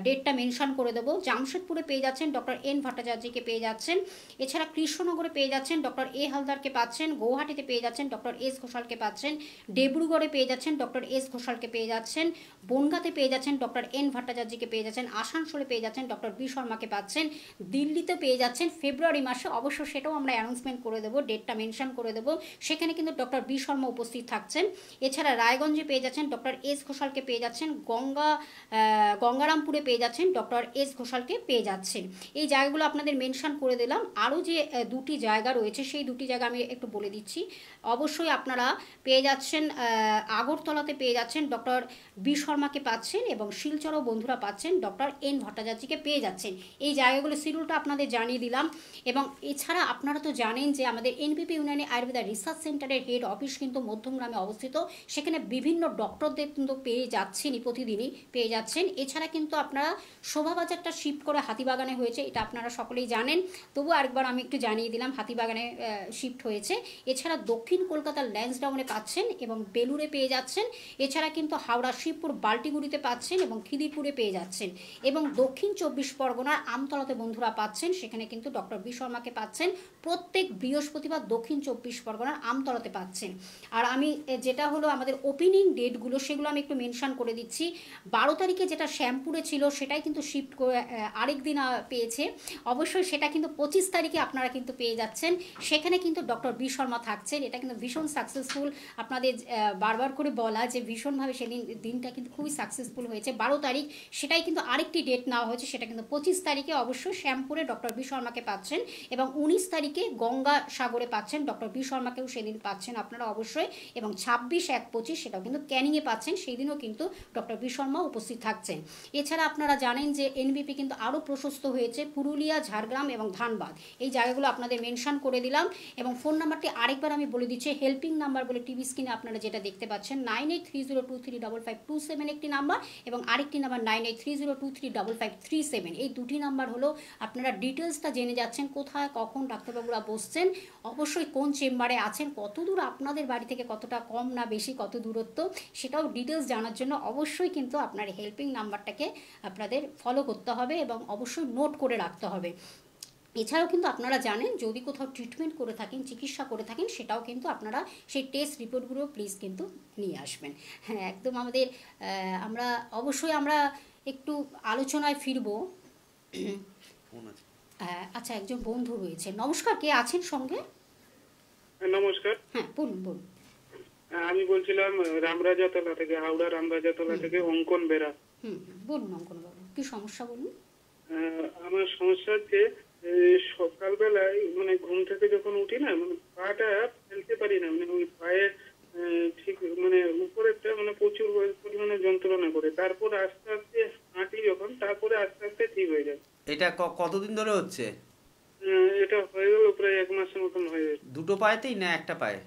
ডেটটা মেনশন করে দেবো। জামশেদপুরে পেয়ে যাচ্ছেন ডক্টর এন ভট্টাচার্যকে পেয়ে যাচ্ছেন। এছাড়া কৃষ্ণনগরে পেয়ে যাচ্ছেন ডক্টর এ হালদারকে পাচ্ছেন, গৌহাটিতে পেয়ে যাচ্ছেন ডক্টর এস ঘোষালকে পাচ্ছেন, ডিব্রুগড়ে পেয়ে যাচ্ছেন ডক্টর এস ঘোষালকে পেয়ে যাচ্ছেন, বনগাঁতে পেয়ে যাচ্ছেন ডক্টর এন ভট্টাচার্যকে পেয়ে যাচ্ছেন, আসানসোলে পেয়ে যাচ্ছেন ডক্টর বি শর্মাকে পাচ্ছেন, দিল্লিতে পেয়ে যাচ্ছেন ফেব্রুয়ারি মাসে, অবশ্য সেটাও আমরা অ্যানাউন্সমেন্ট করে দেবো, ডেটটা মেনশন করে দেবো, সেখানে কিন্তু ডক্টর বি শর্মা উপস্থিত থাকছেন। এছাড়া রায়গঞ্জে পেয়ে যাচ্ছেন ডক্টর এস ঘোষালকে পেয়ে যাচ্ছেন, গঙ্গারামপুরে পেয়ে যাচ্ছেন ডক্টর এস ঘোষালকে পেয়ে যাচ্ছেন। এই জায়গাগুলো আপনাদের মেনশন করে দিলাম। আরও যে দুটি জায়গা রয়েছে সেই দুটি জায়গা আমি একটু বলে দিচ্ছি। অবশ্যই আপনারা পেয়ে যাচ্ছেন আগরতলাতে পেয়ে যাচ্ছেন ডক্টর বি শর্মাকে পাচ্ছেন এবং শিলচরও বন্ধুরা পাচ্ছেন ডক্টর এন ভট্টাচার্যকে পেয়ে যাচ্ছেন। এই জায়গাগুলো শিডিউলটা আপনাদের জানিয়ে দিলাম। এবং এছাড়া আপনারা তো জানেন যে আমাদের এনবিপি ইউনানি আয়ুর্বেদা রিসার্চ সেন্টারের হেড অফিস কিন্তু মধ্যমগ্রামে অবস্থিত, সেখানে বিভিন্ন ডক্টরদের কিন্তু পেয়ে যাচ্ছেনই, প্রতিদিনই পেয়ে যাচ্ছেন। এছাড়া কিন্তু আপনারা শোভাবাজারটা শিফট করে হাতিবাগানে হয়েছে, এটা আপনারা সকলেই জানেন, তবু আরেকবার আমি একটু জানিয়ে দিলাম, হাতিবাগানে শিফট হয়েছে। এছাড়া দক্ষিণ কলকাতার ল্যান্সডাউনে পাচ্ছেন এবং বেলুড়ে পেয়ে যাচ্ছেন। এছাড়া কিন্তু হাওড়া শিবপুর বাল্টিগুড়িতে পাচ্ছেন এবং খিদিরপুরে পেয়ে যাচ্ছেন এবং দক্ষিণ 24 পরগনার আমতলাতে বন্ধুরা পাচ্ছেন, সেখানে কিন্তু ডক্টর বি শর্মাকে পাচ্ছেন প্রত্যেক বৃহস্পতিবার দক্ষিণ 24 পরগনার আমতলাতে পাচ্ছেন। আর আমি যেটা হলো আমাদের ওপেনিং ডেটগুলো সেগুলো আমি একটু মেনশন করে দিচ্ছি। 12 তারিখে যেটা শ্যামপুরে ছিল সেটাই কিন্তু শিফট করে আরেক দিন পেয়েছে, অবশ্যই সেটা কিন্তু 25 তারিখে আপনারা কিন্তু পেয়ে যাচ্ছেন, সেখানে কিন্তু ডক্টর বি শর্মা থাকছেন। এটা কিন্তু ভীষণ সাকসেসফুল, আপনাদের বারবার করে বলা যে ভীষণভাবে সেদিন দিনটা কিন্তু খুবই সাকসেসফুল হয়েছে। 12 তারিখ সেটাই কিন্তু আরেকটি ডেট নেওয়া হয়েছে, সেটা কিন্তু 25 তারিখে অবশ্যই শ্যামপুরে ডক্টর বি শর্মাকে পাচ্ছেন এবং 19 তারিখে গঙ্গাসাগরে পাচ্ছেন ডক্টর বি শর্মাকেও সেদিন পাচ্ছেন আপনারা অবশ্যই, এবং 26/1/25 সেটাও কিন্তু ক্যানিংয়ে পাচ্ছেন, সেই দিনও কিন্তু ডক্টর বি শর্মা উপস্থিত থাকছেন। এছাড়া আপনারা জানেন যে এনবিপি কিন্তু আরও প্রশস্ত হয়েছে, পুরুলিয়া, ঝাড়গ্রাম এবং ধানবাদ, এই জায়গাগুলো আপনাদের মেনশন করে দিলাম। এবং ফোন নাম্বারটি আরেকবার আমি বলে দিচ্ছি, হেল্পিং নাম্বার বলে টিভি স্ক্রিনে আপনারা যেটা দেখতে পাচ্ছেন 9830235527 একটি নাম্বার এবং আরেকটি নাম্বার 9830235537। এই দুটি নাম্বার হলো আপনারা ডিটেলসটা জেনে যাচ্ছেন, কোথায় কখন ডাক্তারবাবুরা বসছেন, অবশ্যই কোন চেম্বারে আছেন, কত দূর আপনাদের বাড়ি থেকে, কতটা কম না বেশি, কত দূরত্ব, সেটাও ডিটেলস জানার জন্য অবশ্যই কিন্তু আপনার হেল্পিং নাম্বারটাকে আপনাদের ফলো করতে হবে এবং অবশ্যই নোট করে রাখতে হবে। এছাড়াও কিন্তু আপনারা জানেন যদি কোথাও ট্রিটমেন্ট করে থাকেন, চিকিৎসা করে থাকেন, সেটাও কিন্তু আপনারা সেই টেস্ট রিপোর্টগুলো প্লিজ কিন্তু নিয়ে আসবেন। হ্যাঁ, একদম আমাদের আমরা অবশ্যই আমরা একটু আলোচনায় ফিরবো। আচ্ছা, একজন বন্ধু রয়েছে। নমস্কার, কে আছেন সঙ্গে? নমস্কার। হ্যাঁ, বলুন বলুন। আমি বলছিলাম রামরাজাতলা থেকে, হাওড়া রামরাজাতলা থেকে অঙ্কন বেরা। বলুন অঙ্কন বাবু, কি সমস্যা বলুন? আমার সমস্যা হচ্ছে সকালবেলায় মানে ঘুম থেকে যখন উঠি না, মানে পাটা ফেলতে পারি না, মানে ওই পায়ে ঠিক মানে উপরেরটা মানে প্রচুর পরিমাণে যন্ত্রণা করে, তারপর আস্তে আস্তে হাঁটি যখন, তারপরে আস্তে আস্তে ঠিক হয়ে যায়। এটা কতদিন ধরে হচ্ছে? এটা হয়ে গেল প্রায় 1 মাসের মতন হয়ে গেছে। দুটো পায়েতেই না একটা পায়ে?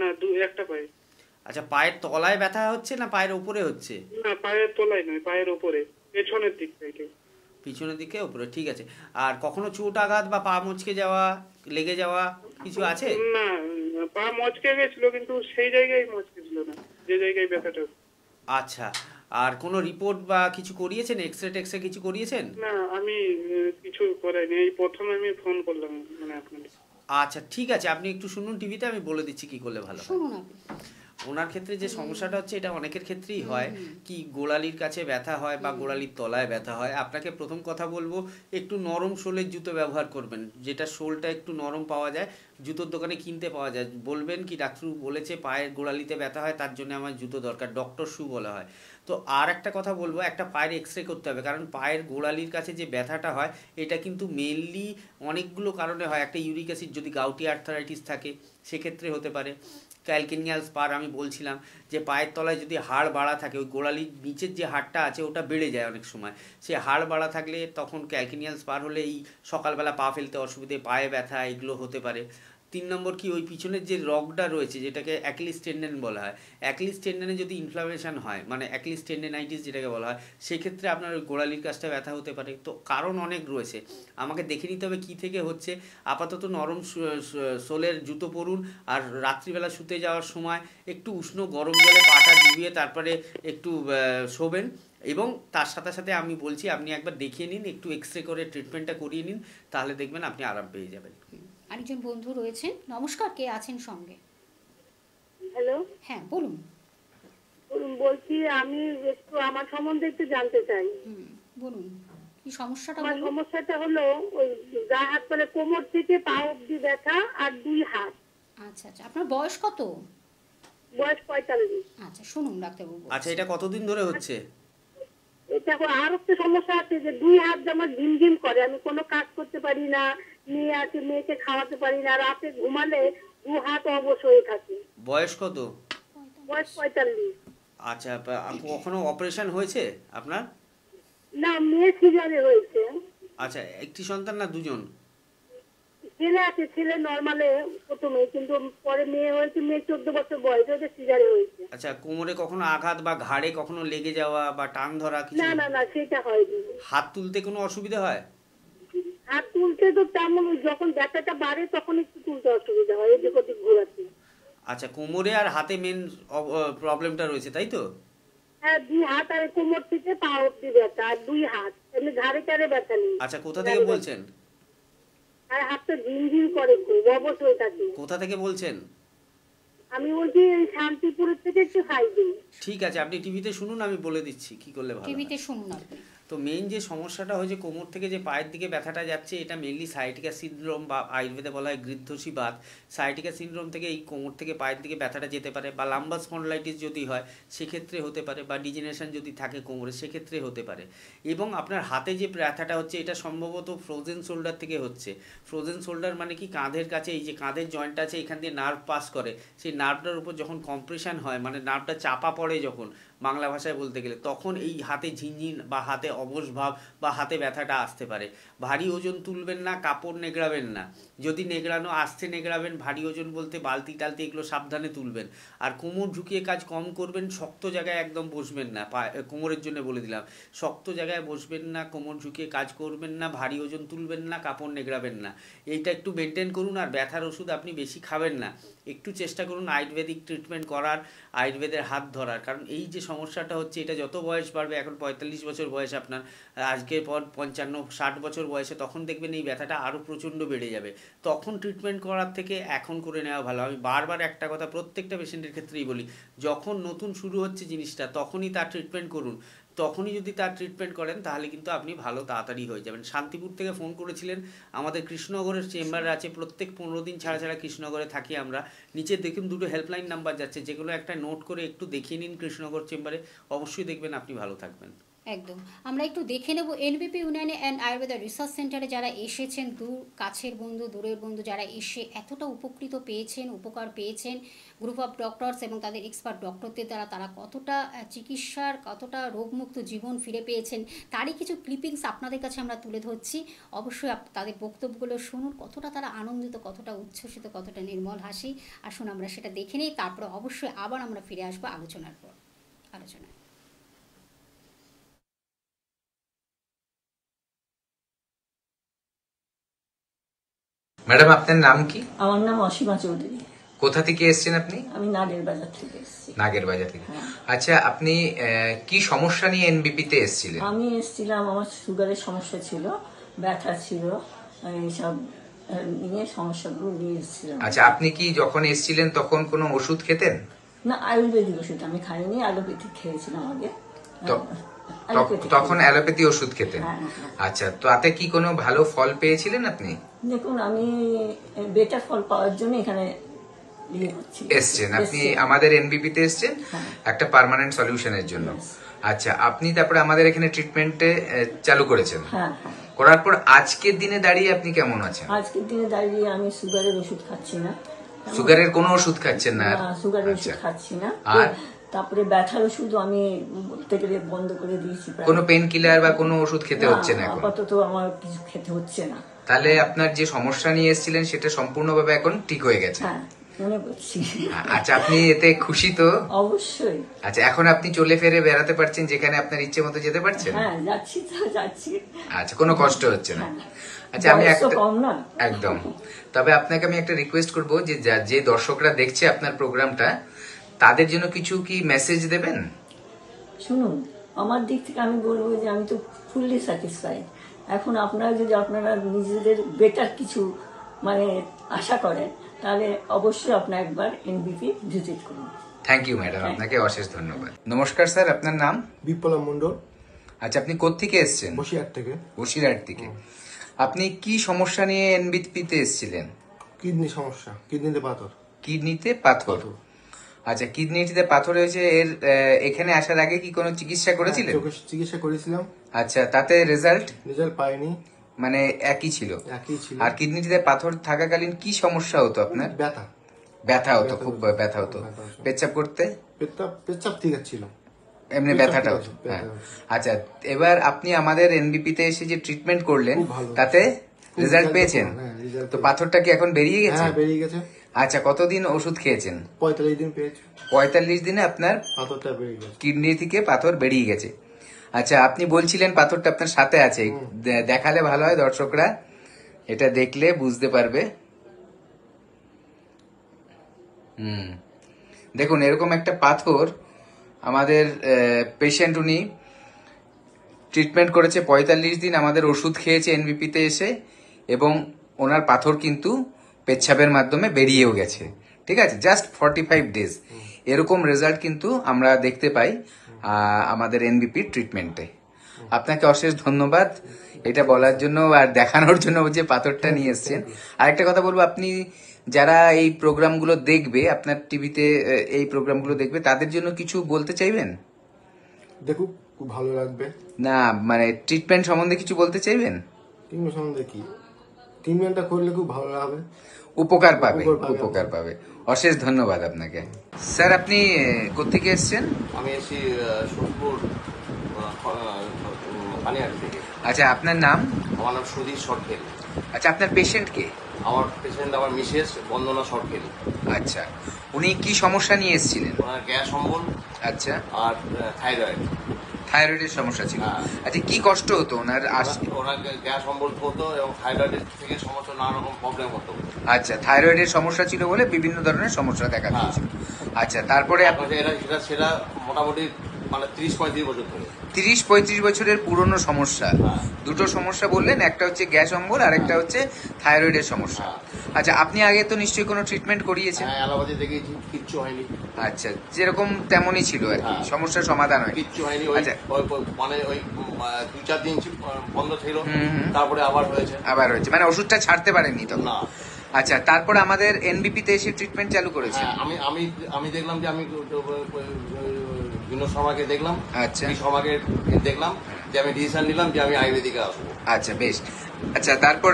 না, একটা পায়ে। আচ্ছা, পায়ের তলায় ব্যথা হচ্ছে না পায়ের উপরে হচ্ছে? না, পায়ের তলায় নয়, পায়ের উপরে, পেছনের দিক থেকে। পিছনের দিকে উপরে, ঠিক আছে। আর কখনো চোট আঘাত বা পা মচকে যাওয়া, লেগে যাওয়া কিছু আছে? না, পা মচকে গেছিল কিন্তু সেই জায়গায় মচকে ছিল না, যে জায়গায় ব্যথাটা। আচ্ছা, আর কোনো রিপোর্ট বা কিছু করিয়েছেন, এক্সরে টেক্সরে কিছু করিয়েছেন? না, আমি কিছু করাইনি, এই প্রথম আমি ফোন করলাম মানে আপনাদের। আচ্ছা, ঠিক আছে, আপনি একটু শুনুন টিভিতে, আমি বলে দিচ্ছি কি করলে ভালো হয়। শুনুন আপনি। ওনার ক্ষেত্রে যে সমস্যাটা হচ্ছে এটা অনেকের ক্ষেত্রেই হয়, কি গোড়ালির কাছে ব্যথা হয় বা গোড়ালির তলায় ব্যথা হয়। আপনাকে প্রথম কথা বলবো একটু নরম সোলের জুতো ব্যবহার করবেন, যেটা সোলটা একটু নরম পাওয়া যায়, জুতোর দোকানে কিনতে পাওয়া যায়। বলবেন কি ডাক্তারবাবু বলেছে পায়ের গোড়ালিতে ব্যথা হয়, তার জন্য আমার জুতো দরকার, ডক্টর শু বলা হয়। তো আর একটা কথা বলবো, একটা পায়ের এক্সরে করতে হবে, কারণ পায়ের গোড়ালির কাছে যে ব্যথাটা হয় এটা কিন্তু মেনলি অনেকগুলো কারণে হয়। একটা ইউরিক অ্যাসিড, যদি গাউটি আর্থারাইটিস থাকে সেক্ষেত্রে হতে পারে। ক্যালকেনিয়াল স্পার আমি বলছিলাম যে পায়ের তলায় যদি হাড় বাড়া থাকে, ওই গোড়ালির নিচের যে হাড়টা আছে ওটা বেড়ে যায় অনেক সময়, সে হাড় বাড়া থাকলে তখন ক্যালকেনিয়াল স্পার হলে এই সকালবেলা পা ফেলতে অসুবিধে, পায়ে ব্যথা, এগুলো হতে পারে। 3 নম্বর কি, ওই পিছনের যে রগটা রয়েছে যেটাকে অ্যাকিলিস টেন্ডন বলা হয়, অ্যাকিলিস টেন্ডনে যদি ইনফ্লামেশন হয়, মানে অ্যাকিলিস টেন্ডেনাইটিস যেটাকে বলা হয়, সেক্ষেত্রে আপনার ওই গোড়ালির কাছটা ব্যথা হতে পারে। তো কারণ অনেক রয়েছে, আমাকে দেখে নিতে হবে কী থেকে হচ্ছে। আপাতত নরম সোলের জুতো পরুন, আর রাত্রিবেলা শুতে যাওয়ার সময় একটু উষ্ণ গরম জলে পাটা ডুবিয়ে তারপরে একটু শোবেন। এবং তার সাথে সাথে আমি বলছি আপনি একবার দেখিয়ে নিন, একটু এক্সরে করে ট্রিটমেন্টটা করিয়ে নিন, তাহলে দেখবেন আপনি আরাম পেয়ে যাবেন। আরেকজন বন্ধু রয়েছেন, নমস্কার, কে আছেন সঙ্গে? হ্যালো, হ্যাঁ বলুন। বলছি আমি একটু আমার সম্বন্ধে একটু জানতে চাই। বলুন কি সমস্যাটা আমার বলুন। সমস্যাটা হলো ওই গা হাত মানে কোমর থেকে পা অব্দি ব্যথা আর 2 হাত। আচ্ছা আচ্ছা, আপনার বয়স কত? বয়স 45। আচ্ছা শুনুন ডাক্তারবাবু, আচ্ছা, এটা কতদিন ধরে হচ্ছে? এটা আর একটা সমস্যা আছে যে 2 হাত আমার ঝিমঝিম করে, আমি কোনো কাজ করতে পারি না, মেয়ে আছে মেয়েকে খাওয়াতে পারি না, রাতে ঘুমালে 2 হাত অবশ হয়ে থাকে। বয়স কত? বয়স 45। আচ্ছা, কখনো অপারেশন হয়েছে আপনার? না, মেয়ে সিজারে হয়েছে। আচ্ছা, একটি সন্তান না দুজন? ছেলে আছে, ছেলে নর্মালে প্রথমে, কিন্তু পরে মেয়ে হয়েছে, মেয়ে 14 বছর বয়স হয়েছে, সিজারে হয়েছে। আচ্ছা, কোমরে কখনো আঘাত বা ঘাড়ে কখনো লেগে যাওয়া বা টান ধরা কিছু? না না না, সেটা হয়নি। হাত তুলতে কোনো অসুবিধা হয়? হাত তুলতে তো তেমন, যখন ব্যথাটা বাড়ে তখন একটু তুলতে অসুবিধা হয়, এদিক ওদিক ঘোরাতে। আচ্ছা, কোমরে আর হাতে মেন প্রবলেমটা রয়েছে, তাই তো? হ্যাঁ, 2 হাত আর কোমর থেকে পা অব্দি ব্যথা, আর 2 হাত, এমনি ঘাড়ে টাড়ে ব্যথা নেই। আচ্ছা, কোথা থেকে বলছেন? আর হাতটা ঝিমঝিম করে, খুব অবশ হয়ে থাকে। কোথা থেকে বলছেন? আমি বলছি এই শান্তিপুরের থেকে একটু সাইডে। ঠিক আছে, আপনি টিভিতে শুনুন, আমি বলে দিচ্ছি কি করলে ভালো হয়। টিভিতে শুনুন আপনি। তো মেইন যে সমস্যাটা হয়েছে কোমর থেকে যে পায়ের দিকে ব্যথাটা যাচ্ছে, এটা মেইনলি সায়াটিকা সিনড্রোম বা আয়ুর্বেদে বলা হয় গৃদ্ধসী বাত। সায়াটিকা সিনড্রোম থেকে এই কোমর থেকে পায়ের দিকে ব্যথাটা যেতে পারে, বা লাম্বার স্পন্ডলাইটিস যদি হয় সেক্ষেত্রে হতে পারে, বা ডিজেনারেশন যদি থাকে কোমরে সেক্ষেত্রে হতে পারে। এবং আপনার হাতে যে ব্যথাটা হচ্ছে এটা সম্ভবত ফ্রোজেন শোল্ডার থেকে হচ্ছে। ফ্রোজেন শোল্ডার মানে কি, কাঁধের কাছে এই যে কাঁধের জয়েন্টটা আছে এখান দিয়ে নার্ভ পাস করে, সেই নার্ভটার উপর যখন কম্প্রেশন হয়, মানে নার্ভটা চাপা পড়ে যখন, বাংলা ভাষায় বলতে গেলে, তখন এই হাতে ঝিনঝিন বা হাতে অবশ ভাব বা হাতে ব্যথাটা আসতে পারে। ভারী ওজন তুলবেন না, কাপড় নেগড়াবেন না, যদি নেগড়ানো আসতে নেগড়াবেন, ভারী ওজন বলতে বালতি টালতি এগুলো সাবধানে তুলবেন। আর কোমর ঝুঁকিয়ে কাজ কম করবেন, শক্ত জায়গায় একদম বসবেন না, কোমরের জন্য বলে দিলাম, শক্ত জায়গায় বসবেন না, কোমর ঝুঁকিয়ে কাজ করবেন না, ভারী ওজন তুলবেন না, কাপড় নেগড়াবেন না, এইটা একটু মেনটেন করুন। আর ব্যথার ওষুধ আপনি বেশি খাবেন না, একটু চেষ্টা করুন আয়ুর্বেদিক ট্রিটমেন্ট করার, আয়ুর্বেদের হাত ধরার। কারণ এই যে সমস্যাটা হচ্ছে এটা যত বয়স বাড়বে, এখন 45 বছর বয়স আপনার, আজকের পর 55-60 বছর বয়সে তখন দেখবেন এই ব্যথাটা আরও প্রচণ্ড বেড়ে যাবে। তখন ট্রিটমেন্ট করার থেকে এখন করে নেওয়া ভালো। আমি বারবার একটা কথা প্রত্যেকটা পেশেন্টের ক্ষেত্রেই বলি, যখন নতুন শুরু হচ্ছে জিনিসটা তখনই তার ট্রিটমেন্ট করুন। তখনই যদি তার ট্রিটমেন্ট করেন তাহলে কিন্তু আপনি ভালো তাড়াতাড়ি হয়ে যাবেন। শান্তিপুর থেকে ফোন করেছিলেন, আমাদের কৃষ্ণনগরের চেম্বার আছে, প্রত্যেক 15 দিন ছাড়া ছাড়া কৃষ্ণনগরে থাকি আমরা। নিচে দেখুন 2টো হেল্পলাইন নাম্বার যাচ্ছে, যেগুলো একটা নোট করে একটু দেখিয়ে নিন কৃষ্ণনগর চেম্বারে, অবশ্যই দেখবেন আপনি ভালো থাকবেন। একদম। আমরা একটু দেখে নেব এনবিপি ইউনানি অ্যান্ড আয়ুর্বেদা রিসার্চ সেন্টারে যারা এসেছেন, কাছের বন্ধু দূরের বন্ধু, যারা এসে এতটা উপকৃত পেয়েছেন, উপকার পেয়েছেন, গ্রুপ অফ ডক্টরস এবং তাদের এক্সপার্ট ডক্টরদের দ্বারা তারা কতটা চিকিৎসার, কতটা রোগমুক্ত জীবন ফিরে পেয়েছেন, তারই কিছু ক্লিপিংস আপনাদের কাছে আমরা তুলে ধরছি। অবশ্যই তাদের বক্তব্যগুলো শুনুন, কতটা তারা আনন্দিত, কতটা উচ্ছ্বসিত, কতটা নির্মল হাসি। আসুন আমরা সেটা দেখে নিই, তারপরে অবশ্যই আবার আমরা ফিরে আসবো আলোচনায়। ম্যাডাম, আপনার নাম কি? আমার নাম অসীমা চৌধুরী। কোথা থেকে এসেছেন আপনি? আমি নাগের বাজার থেকে এসেছি। নাগের বাজার থেকে। আচ্ছা, আপনি কি সমস্যা নিয়ে এনবিপি তে এসেছিলেন? আমি এসেছিলাম, আমার সুগারের সমস্যা ছিল, ব্যথা ছিল, এইসব নিয়ে সমস্যাগুলো নিয়ে এসেছিলাম। আচ্ছা, আপনি কি যখন এসেছিলেন তখন কোনো ওষুধ খেতেন? না, আয়ুর্বেদিক ওষুধ আমি খাইনি, অ্যালোপ্যাথিক খেয়েছিলাম আগে। তো- অ্যালোপ্যাথিক তখন অ্যালোপ্যাথি ওষুধ খেতেন? হ্যাঁ, হ্যাঁ। আচ্ছা, তো তাতে কি কোনো ভালো ফল পেয়েছিলেন আপনি? দেখুন, আমি বেটার ফল পাওয়ার জন্য এখানে এসছেন আপনি আমাদের এনবিপি তে এসছেন একটা পার্মানেন্ট সলিউশনের জন্য। আচ্ছা, আপনি তারপরে আমাদের এখানে ট্রিটমেন্টে চালু করেছেন। হ্যাঁ, হ্যাঁ। করার পর আজকের দিনে দাঁড়িয়ে আপনি কেমন আছেন? আজকের দিনে দাঁড়িয়ে আমি সুগারের ওষুধ খাচ্ছি না। সুগারের কোনো ওষুধ খাচ্ছেন না? না, সুগারের আচ্ছা। ওষুধ খাচ্ছি না। আর? তারপরে ব্যথার ওষুধ আমি বলতে গেলে বন্ধ করে দিয়েছি প্রায়। কোনো পেন কিলার বা কোনো ওষুধ খেতে হচ্ছে না এখন? আপাতত আমার কিছু খেতে হচ্ছে না। তাহলে আপনার যে সমস্যা নিয়ে এসেছিলেন সেটা সম্পূর্ণভাবে এখন ঠিক হয়ে গেছে? হ্যাঁ, মনে করছি। আচ্ছা, আপনি এতে খুশি তো? অবশ্যই। আচ্ছা, এখন আপনি চলে ফিরে বেড়াতে পারছেন, যেখানে আপনার ইচ্ছে মতো যেতে পারছেন? হ্যাঁ, যাচ্ছি। আচ্ছা, কোনো কষ্ট হচ্ছে না? আচ্ছা, আমি বয়স তো একটা কম না। একদম। তবে আপনাকে আমি একটা রিকোয়েস্ট করব যে যে দর্শকরা দেখছে আপনার প্রোগ্রামটা, তাদের জন্য কিছু কি মেসেজ দেবেন? শুনুন, আমার দিক থেকে আমি বলবো যে আমি তো ফুললি স্যাটিসফাইড। এখন আপনারা যদি আপনারা নিজেদের বেটার কিছু মানে আশা করেন, তাহলে অবশ্যই আপনার একবার এনবিপি ভিজিট করুন। থ্যাংক ইউ ম্যাডাম, আপনাকে অশেষ ধন্যবাদ। নমস্কার স্যার, আপনার নাম? বিপ্লব মন্ডল, আচ্ছা, আপনি কোত্থেকে এসেছেন? বসিরহাট থেকে। বসিরহাট থেকে। আপনি কি সমস্যা নিয়ে এনবিপিতে এসেছিলেন? কিডনি সমস্যা, কিডনিতে পাথর। কিডনিতে পাথর। আচ্ছা, কিডনিতে পাথর হয়েছে। এখানে আসার আগে কি কোনো চিকিৎসা করেছিলেন? চোখের চিকিৎসা করেছিলাম। আচ্ছা, তাতে রেজাল্ট পাইনি। মানে একই ছিল? একই ছিল। আর কিডনিতে পাথর থাকাকালীন কি সমস্যা হতো আপনার? ব্যথা হতো, খুব ব্যথা হতো। পেচ্ছাপ করতে? পেচ্ছাপ ঠিক ছিল, এমনি ব্যথাটা হতো। হ্যাঁ, আচ্ছা, এবার আপনি আমাদের এনবিপি তে এসে যে ট্রিটমেন্ট করলেন তাতে রেজাল্ট পেয়েছেন? তো পাথরটা কি এখন বেরিয়ে গেছে? হ্যাঁ, বেরিয়ে গেছে। আচ্ছা, কতদিন ওষুধ খেয়েছেন? 45 দিন পেয়েছি। 45 দিনে আপনার পাথরটা বেরিয়ে গেছে, কিডনি থেকে পাথর বেরিয়ে গেছে। আচ্ছা, আপনি বলছিলেন পাথরটা আপনার সাথে আছে, দেখালে ভালো হয়, দর্শকরা এটা দেখলে বুঝতে পারবে। দেখুন, এরকম একটা পাথর আমাদের পেশেন্ট, উনি ট্রিটমেন্ট করেছে 45 দিন, আমাদের ওষুধ খেয়েছে এনবিপি তে এসে, এবং ওনার পাথর কিন্তু পেচ্ছাপের মাধ্যমে বেরিয়েও গেছে। ঠিক আছে, জাস্ট 45 ডেজ। এরকম রেজাল্ট কিন্তু আমরা দেখতে পাই আমাদের এনবিপি ট্রিটমেন্টে। আপনাকে অশেষ ধন্যবাদ এটা বলার জন্য আর দেখানোর জন্য যে পাথরটা নিয়ে এসেছেন। আরেকটা কথা বলবো, আপনি যারা এই প্রোগ্রামগুলো দেখবে, আপনার টিভিতে এই প্রোগ্রামগুলো দেখবে, তাদের জন্য কিছু বলতে চাইবেন? দেখুক, খুব ভালো লাগবে। না, মানে ট্রিটমেন্ট সম্বন্ধে কিছু বলতে চাইবেন? ট্রিটমেন্ট সম্বন্ধে কি, ট্রিটমেন্টটা করলে খুব ভালো লাগবে, উপকার পাবে। অশেষ ধন্যবাদ আপনাকে। স্যার, আপনি কোথেকে এসেছেন? আমি এসেছি সোদপুর পানিহাটি থেকে। আচ্ছা, আপনার নাম? আমার নাম সুধীর সরকেল। আচ্ছা, আপনার পেশেন্ট কে? আমার পেশেন্ট আমার মিসেস বন্দনা সরকেল। আচ্ছা, উনি কি সমস্যা নিয়ে এসেছিলেন? ওনার গ্যাস অম্বল আচ্ছা, আর থাইরয়েডের সমস্যা ছিল। আচ্ছা, কি কষ্ট হতো ওনার? ওনার গ্যাস অম্বল হতো এবং থাইরয়েডের থেকে সমস্যা নানা রকম প্রবলেম হতো। আচ্ছা, থাইরয়েডের সমস্যা ছিল বলে বিভিন্ন ধরনের সমস্যা দেখা দিয়েছিল। আচ্ছা, তারপরে সেটা মোটামুটি মানে 30-35 বছর ধরে। 30-35 বছরের পুরনো সমস্যা। দুটো সমস্যা বললেন, একটা হচ্ছে গ্যাস অম্বল আর একটা হচ্ছে থাইরয়েডের সমস্যা। আচ্ছা, আপনি আগে তো নিশ্চয়ই কোনো ট্রিটমেন্ট করিয়েছেন? হ্যাঁ, অ্যালোপ্যাথি দেখিয়েছি, কিচ্ছু হয়নি। আচ্ছা, যেরকম তেমনই ছিল আর কি, সমস্যার সমাধান হয় কিচ্ছু হয়নি। মানে ওই 2-4 দিন বন্ধ ছিল, তারপরে আবার হয়েছে। মানে ওষুধটা ছাড়তে পারেননি তখন? না। আচ্ছা, তারপরে আমাদের এনবিপি তে এসে ট্রিটমেন্ট চালু করেছে। আমি দেখলাম যে আমি বিনোদ শর্মাকে দেখলাম। আচ্ছা, শর্মাকে দেখলাম যে আমি ডিসিশন নিলাম যে আমি আয়ুর্বেদিকে আসবো। আচ্ছা, বেশ। আচ্ছা, তারপর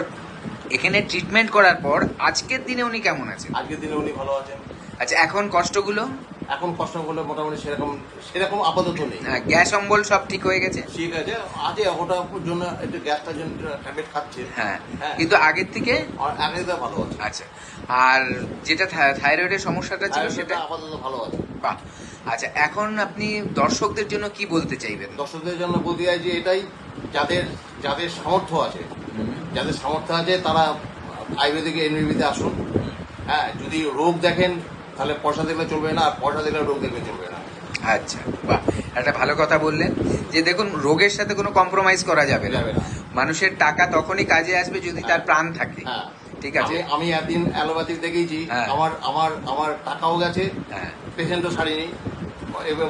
এখানে ট্রিটমেন্ট করার পর আজকের দিনে উনি কেমন আছেন? আজকের দিনে উনি ভালো আছেন। আচ্ছা, এখন কষ্টগুলো মোটামুটি সেরকম আপাতত নেই। গ্যাস অম্বল সব ঠিক হয়ে গেছে? ঠিক আছে, আজ ওটার জন্য একটু গ্যাসটার জন্য ট্যাবলেট খাচ্ছে। হ্যাঁ, কিন্তু আগের থেকে ভালো আছে। আচ্ছা, আর যেটা থাইরয়েডের সমস্যাটা ছিল সেটা আপাতত ভালো আছে। বাহ। আচ্ছা, এখন আপনি দর্শকদের জন্য কি বলতে চাইবেন? দর্শকদের জন্য বলতে চাই যে এটাই, যাদের সামর্থ্য আছে তারা আয়ুর্বেদিক এনবিপিতে আসুন। হ্যাঁ, যদি রোগ দেখেন তাহলে পয়সা দেখলে চলবে না, আর পয়সা দেখলে রোগ দেখলে চলবে না। আচ্ছা, বাহ, একটা ভালো কথা বললেন যে দেখুন, রোগের সাথে কোনো কম্প্রোমাইজ করা যাবে না। মানুষের টাকা তখনই কাজে আসবে যদি তার প্রাণ থাকে। ঠিক আছে, আমি একদিন অ্যালোপ্যাথিক দেখিয়েছি, আমার টাকাও গেছে, পেশেন্টও সারিনি, এবং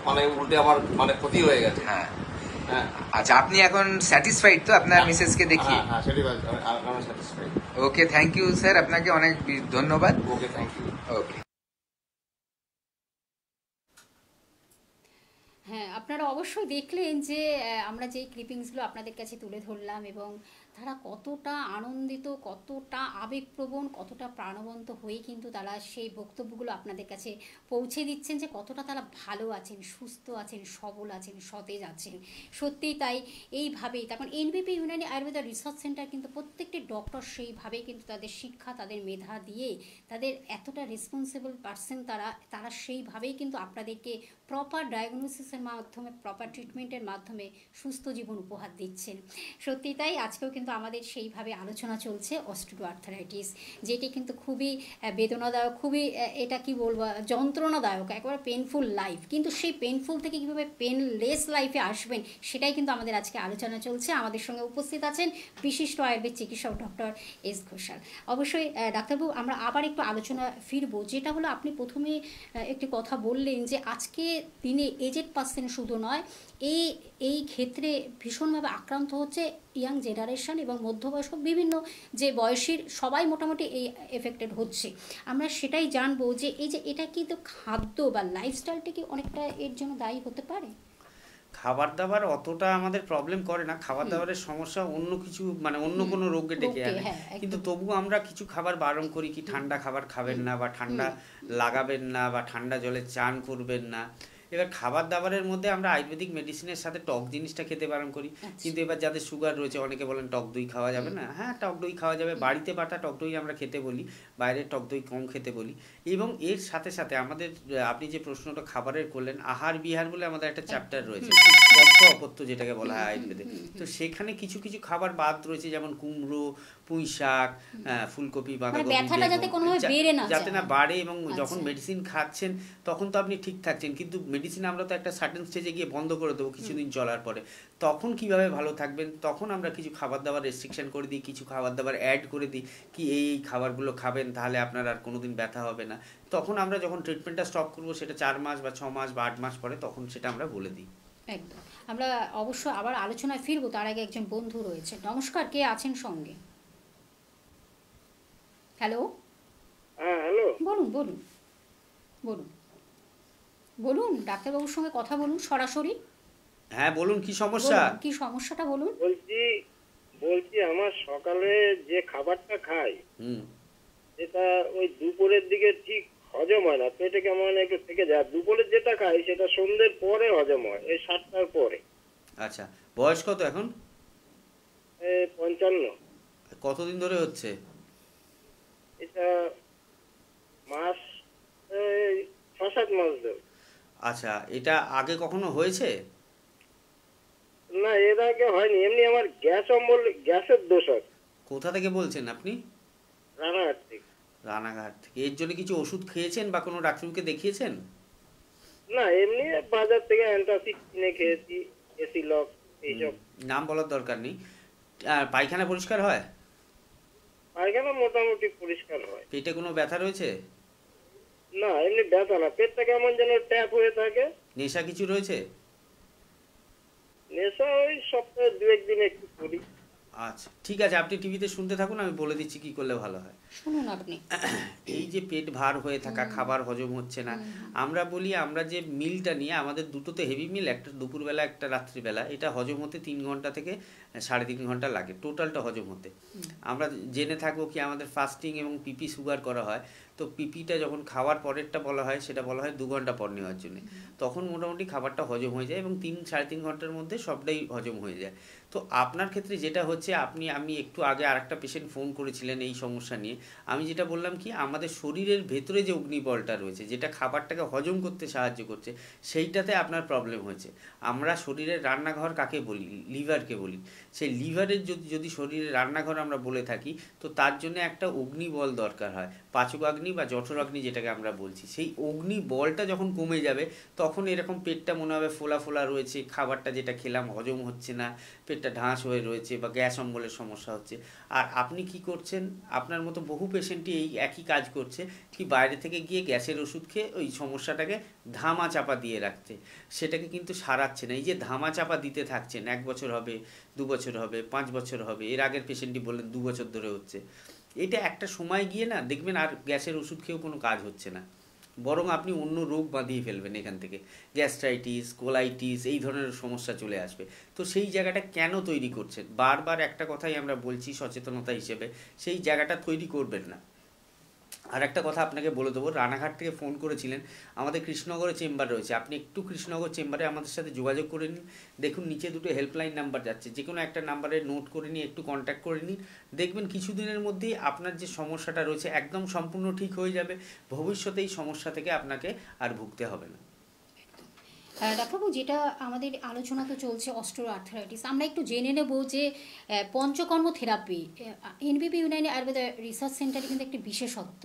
মানে উল্টে আমার মানে ক্ষতি হয়ে গেছে। হ্যাঁ, হ্যাঁ। আচ্ছা, আপনি এখন স্যাটিসফাইড তো আপনার মিসেসকে দেখিয়ে? হ্যাঁ, আমি satisfied. Okay, thank you sir, আপনাকে অনেক ধন্যবাদ। Okay, thank you. ওকে। হ্যাঁ, আপনারা অবশ্যই দেখলেন যে আমরা যেই ক্লিপিংসগুলো আপনাদের কাছে তুলে ধরলাম এবং তারা কতটা আনন্দিত, কতটা আবেগপ্রবণ, কতটা প্রাণবন্ত হয়ে কিন্তু তারা সেই বক্তব্যগুলো আপনাদের কাছে পৌঁছে দিচ্ছেন যে কতটা তারা ভালো আছেন, সুস্থ আছেন, সবল আছেন, সতেজ আছেন। সত্যিই তাই। এইভাবেই তখন এনবিপি ইউনানি আয়ুর্বেদা রিসার্চ সেন্টার কিন্তু প্রত্যেকটি ডক্টর সেইভাবেই কিন্তু তাদের শিক্ষা, তাদের মেধা দিয়ে, তাদের এতটা রেসপন্সিবল পার্সন তারা সেইভাবেই কিন্তু আপনাদেরকে প্রপার ডায়াগনোসিসের মাধ্যমে, প্রপার ট্রিটমেন্টের মাধ্যমে সুস্থ জীবন উপহার দিচ্ছেন। সত্যি তাই। আজকেও কিন্তু আমাদের সেইভাবে আলোচনা চলছে অস্টিও আর্থারাইটিস, যেটি কিন্তু খুবই বেদনাদায়ক, খুবই এটা কি বলবো, যন্ত্রণাদায়ক, একবারে পেনফুল লাইফ। কিন্তু সেই পেনফুল থেকে কীভাবে পেনলেস লাইফে আসবেন সেটাই কিন্তু আমাদের আজকে আলোচনা চলছে। আমাদের সঙ্গে উপস্থিত আছেন বিশিষ্ট আয়ুর্বেদ চিকিৎসক ডক্টর এস ঘোষাল। অবশ্যই ডাক্তারবাবু, আমরা আবার একটু আলোচনা ফিরবো, যেটা হলো আপনি প্রথমে একটি কথা বললেন যে আজকে দিনে এজেড পার্সন শুধু নয়, এই ক্ষেত্রে ভীষণভাবে আক্রান্ত হচ্ছে ইয়াং জেনারেশন এবং মধ্যবয়স্ক, বিভিন্ন যে বয়সীর সবাই মোটামুটি এই এফেক্টেড হচ্ছে। আমরা সেটাই জানবো যে এটা কি তো খাদ্য বা লাইফস্টাইলটা কি অনেকটা এর জন্য দায়ী হতে পারে? খাবার দাবার অতটা আমাদের প্রবলেম করে না, খাবার দাবারের সমস্যা অন্য কিছু মানে অন্য কোনো রোগকে ডেকে আনে। কিন্তু তবুও আমরা কিছু খাবার বারণ করি, কি ঠান্ডা খাবার খাবেন না, বা ঠান্ডা লাগাবেন না, বা ঠান্ডা জলে চান করবেন না। এবার খাবার দাবারের মধ্যে আমরা আয়ুর্বেদিক মেডিসিনের সাথে টক জিনিসটা খেতে বারণ করি। কিন্তু এবার যাদের সুগার রয়েছে, অনেকে বলেন টক দই খাওয়া যাবে না। হ্যাঁ, টক দই খাওয়া যাবে, বাড়িতে বাটা টক দই আমরা খেতে বলি, বাইরের টক দই কম খেতে বলি। এবং এর সাথে সাথে আমাদের, আপনি যে প্রশ্নটা খাবারের করলেন, আহার বিহার বলে আমাদের একটা চ্যাপ্টার রয়েছে, পথ্য অপত্য যেটাকে বলা হয় আয়ুর্বেদে। তো সেখানে কিছু কিছু খাবার বাদ রয়েছে, যেমন কুমড়ো, পুঁই শাক, ফুলকপি, বাঁধাকপি, যাতে না বাড়ে। এবং যখন মেডিসিন খাচ্ছেন তখন তো আপনি ঠিক থাকছেন, কিন্তু মেডিসিন আমরা তো একটা সার্টেন স্টেজে গিয়ে বন্ধ করে দেবো কিছুদিন চলার পরে। তখন কিভাবে ভালো থাকবেন, তখন আমরা কিছু খাবার দাবার রেস্ট্রিকশন করে দিই, কিছু খাবার দাবার অ্যাড করে দিই, কি এই খাবারগুলো খাবেন, তাহলে আপনার আর কোনোদিন ব্যথা হবে না। তখন আমরা যখন ট্রিটমেন্টটা স্টপ করবো, সেটা 4 মাস বা 6 মাস বা 8 মাস পরে, তখন সেটা আমরা বলে দিই। একদম। আমরা অবশ্য আবার আলোচনায় ফিরবো, তার আগে একজন বন্ধু রয়েছে। নমস্কার, কে আছেন সঙ্গে? হ্যালো। হ্যাঁ, হ্যালো। বলুন বলুন বলুন বলুন, ডাক্তারবাবুর সঙ্গে কথা বলুন সরাসরি। হ্যাঁ, বলুন, কি সমস্যা? কি সমস্যাটা বলুন। বলছি আমার সকালে যে খাবারটা খাই, এটা ওই দুপুরের দিকে ঠিক হজম হয় না, পেটে কেমন একটু থেকে যায়। দুপুরের যেটা খাই সেটা সন্ধ্যের পরে হজম হয়, এই 7টার পরে। আচ্ছা, বয়স কত এখন? 55। কতদিন ধরে হচ্ছে এটা? মাস 6-7 মাস ধরে। আচ্ছা, এটা আগে কখনো হয়েছে? না, এর আগে হয়নি। এমনি আমার গ্যাসের দোষ আছে। কোথা থেকে বলছেন আপনি? রানাঘাট থেকে। রানাঘাট থেকে। এর জন্য কিছু ওষুধ খেয়েছেন বা কোনো ডাক্তারকে দেখিয়েছেন? না, এমনি বাজার থেকে অ্যান্টাসিড কিনে খেয়েছি, এসিলক এইসব। নাম বলার দরকার নেই। আর পায়খানা পরিষ্কার হয়? পায়খানা মোটামুটি পরিষ্কার হয়। পেটে কোনো ব্যথা রয়েছে? না, এমনি ব্যথা না, পেটটা কেমন যেন ট্যাপ হয়ে থাকে। নেশা কিছু রয়েছে? নেশা ওই সপ্তাহে 2-1 দিন একটু করি। আচ্ছা, ঠিক আছে, আপনি টিভিতে শুনতে থাকুন, আমি বলে দিচ্ছি কি করলে ভালো হয়। শুনুন আপনি। এই যে পেট ভার হয়ে থাকা, খাবার হজম হচ্ছে না, আমরা বলি আমরা যে মিলটা নিয়ে, আমাদের দুটোতে হেভি মিল, একটা দুপুরবেলা একটা রাত্রিবেলা, এটা হজম হতে 3 ঘন্টা থেকে 3.5 ঘন্টা লাগে টোটালটা হজম হতে। আমরা জেনে থাকবো কি আমাদের ফাস্টিং এবং পিপি সুগার করা হয়, তো পিপিটা যখন খাওয়ার পরেরটা বলা হয়, সেটা বলা হয় 2 ঘন্টা পর নেওয়ার জন্য। তখন মোটামুটি খাবারটা হজম হয়ে যায় এবং 3-3.5 ঘন্টার মধ্যে সবটাই হজম হয়ে যায়। তো আপনার ক্ষেত্রে যেটা হচ্ছে, আমি একটু আগে আরেকটা পেশেন্ট ফোন করেছিলেন এই সমস্যা নিয়ে। আমি যেটা বললাম কি, আমাদের শরীরের ভেতরে যে অগ্নিবলটা রয়েছে, যেটা খাবারটাকে হজম করতে সাহায্য করছে, সেইটাতে আপনার প্রবলেম হয়েছে। আমরা শরীরের রান্নাঘর কাকে বলি? লিভারকে বলি। সেই লিভারের যদি শরীরের রান্নাঘর আমরা বলে থাকি, তো তার জন্য একটা অগ্নিবল দরকার হয়, পাচকাগ্নি বা জঠরাগ্নি যেটাকে আমরা বলছি। সেই অগ্নিবলটা যখন কমে যাবে, তখন এরকম পেটটা মনে হবে ফোলা ফোলা রয়েছে, খাবারটা যেটা খেলাম হজম হচ্ছে না, পেটটা ঢাঁস হয়ে রয়েছে, বা গ্যাস অম্বলের সমস্যা হচ্ছে। আর আপনি কি করছেন, আপনার মতো বহু পেশেন্টই এই একই কাজ করছে, কি বাইরে থেকে গিয়ে গ্যাসের ওষুধ খেয়ে ওই সমস্যাটাকে ধামা চাপা দিয়ে রাখছে, সেটাকে কিন্তু সারাচ্ছে না। এই যে ধামা চাপা দিতে থাকছেন, 1 বছর হবে, 2 বছর হবে, 5 বছর হবে, এর আগের পেশেন্টই বললেন 2 বছর ধরে হচ্ছে, এটা একটা সময় গিয়ে না দেখবেন আর গ্যাসের ওষুধ খেয়েও কোনো কাজ হচ্ছে না, বরং আপনি অন্য রোগ বাঁধিয়ে ফেলবেন, এখান থেকে গ্যাস্ট্রাইটিস, কোলাইটিস এই ধরনের সমস্যা চলে আসবে। তো সেই জায়গাটা কেন তৈরি করছেন? বারবার একটা কথাই আমরা বলছি সচেতনতা হিসেবে, সেই জায়গাটা তৈরি করবেন না। আর একটা কথা আপনাকে বলে দেবো, রানাঘাট থেকে ফোন করেছিলেন, আমাদের কৃষ্ণনগরে চেম্বার রয়েছে, আপনি একটু কৃষ্ণনগর চেম্বারে আমাদের সাথে যোগাযোগ করে নিন। দেখুন নিচে 2টো হেল্পলাইন নাম্বার যাচ্ছে, যে কোনো একটা নাম্বারে নোট করে নিয়ে একটু কন্ট্যাক্ট করে নিন, দেখবেন কিছুদিনের মধ্যেই আপনার যে সমস্যাটা রয়েছে একদম সম্পূর্ণ ঠিক হয়ে যাবে, ভবিষ্যতে এই সমস্যা থেকে আপনাকে আর ভুগতে হবে না। ডাক্তারবাবু, যেটা আমাদের আলোচনা তো চলছে অস্টিও আর্থ্রাইটিস, আমরা একটু জেনে নেব যে পঞ্চকর্ম থেরাপি এনবিপি ইউনানি আয়ুর্বেদা রিসার্চ সেন্টারে কিন্তু একটি বিশেষত্ব,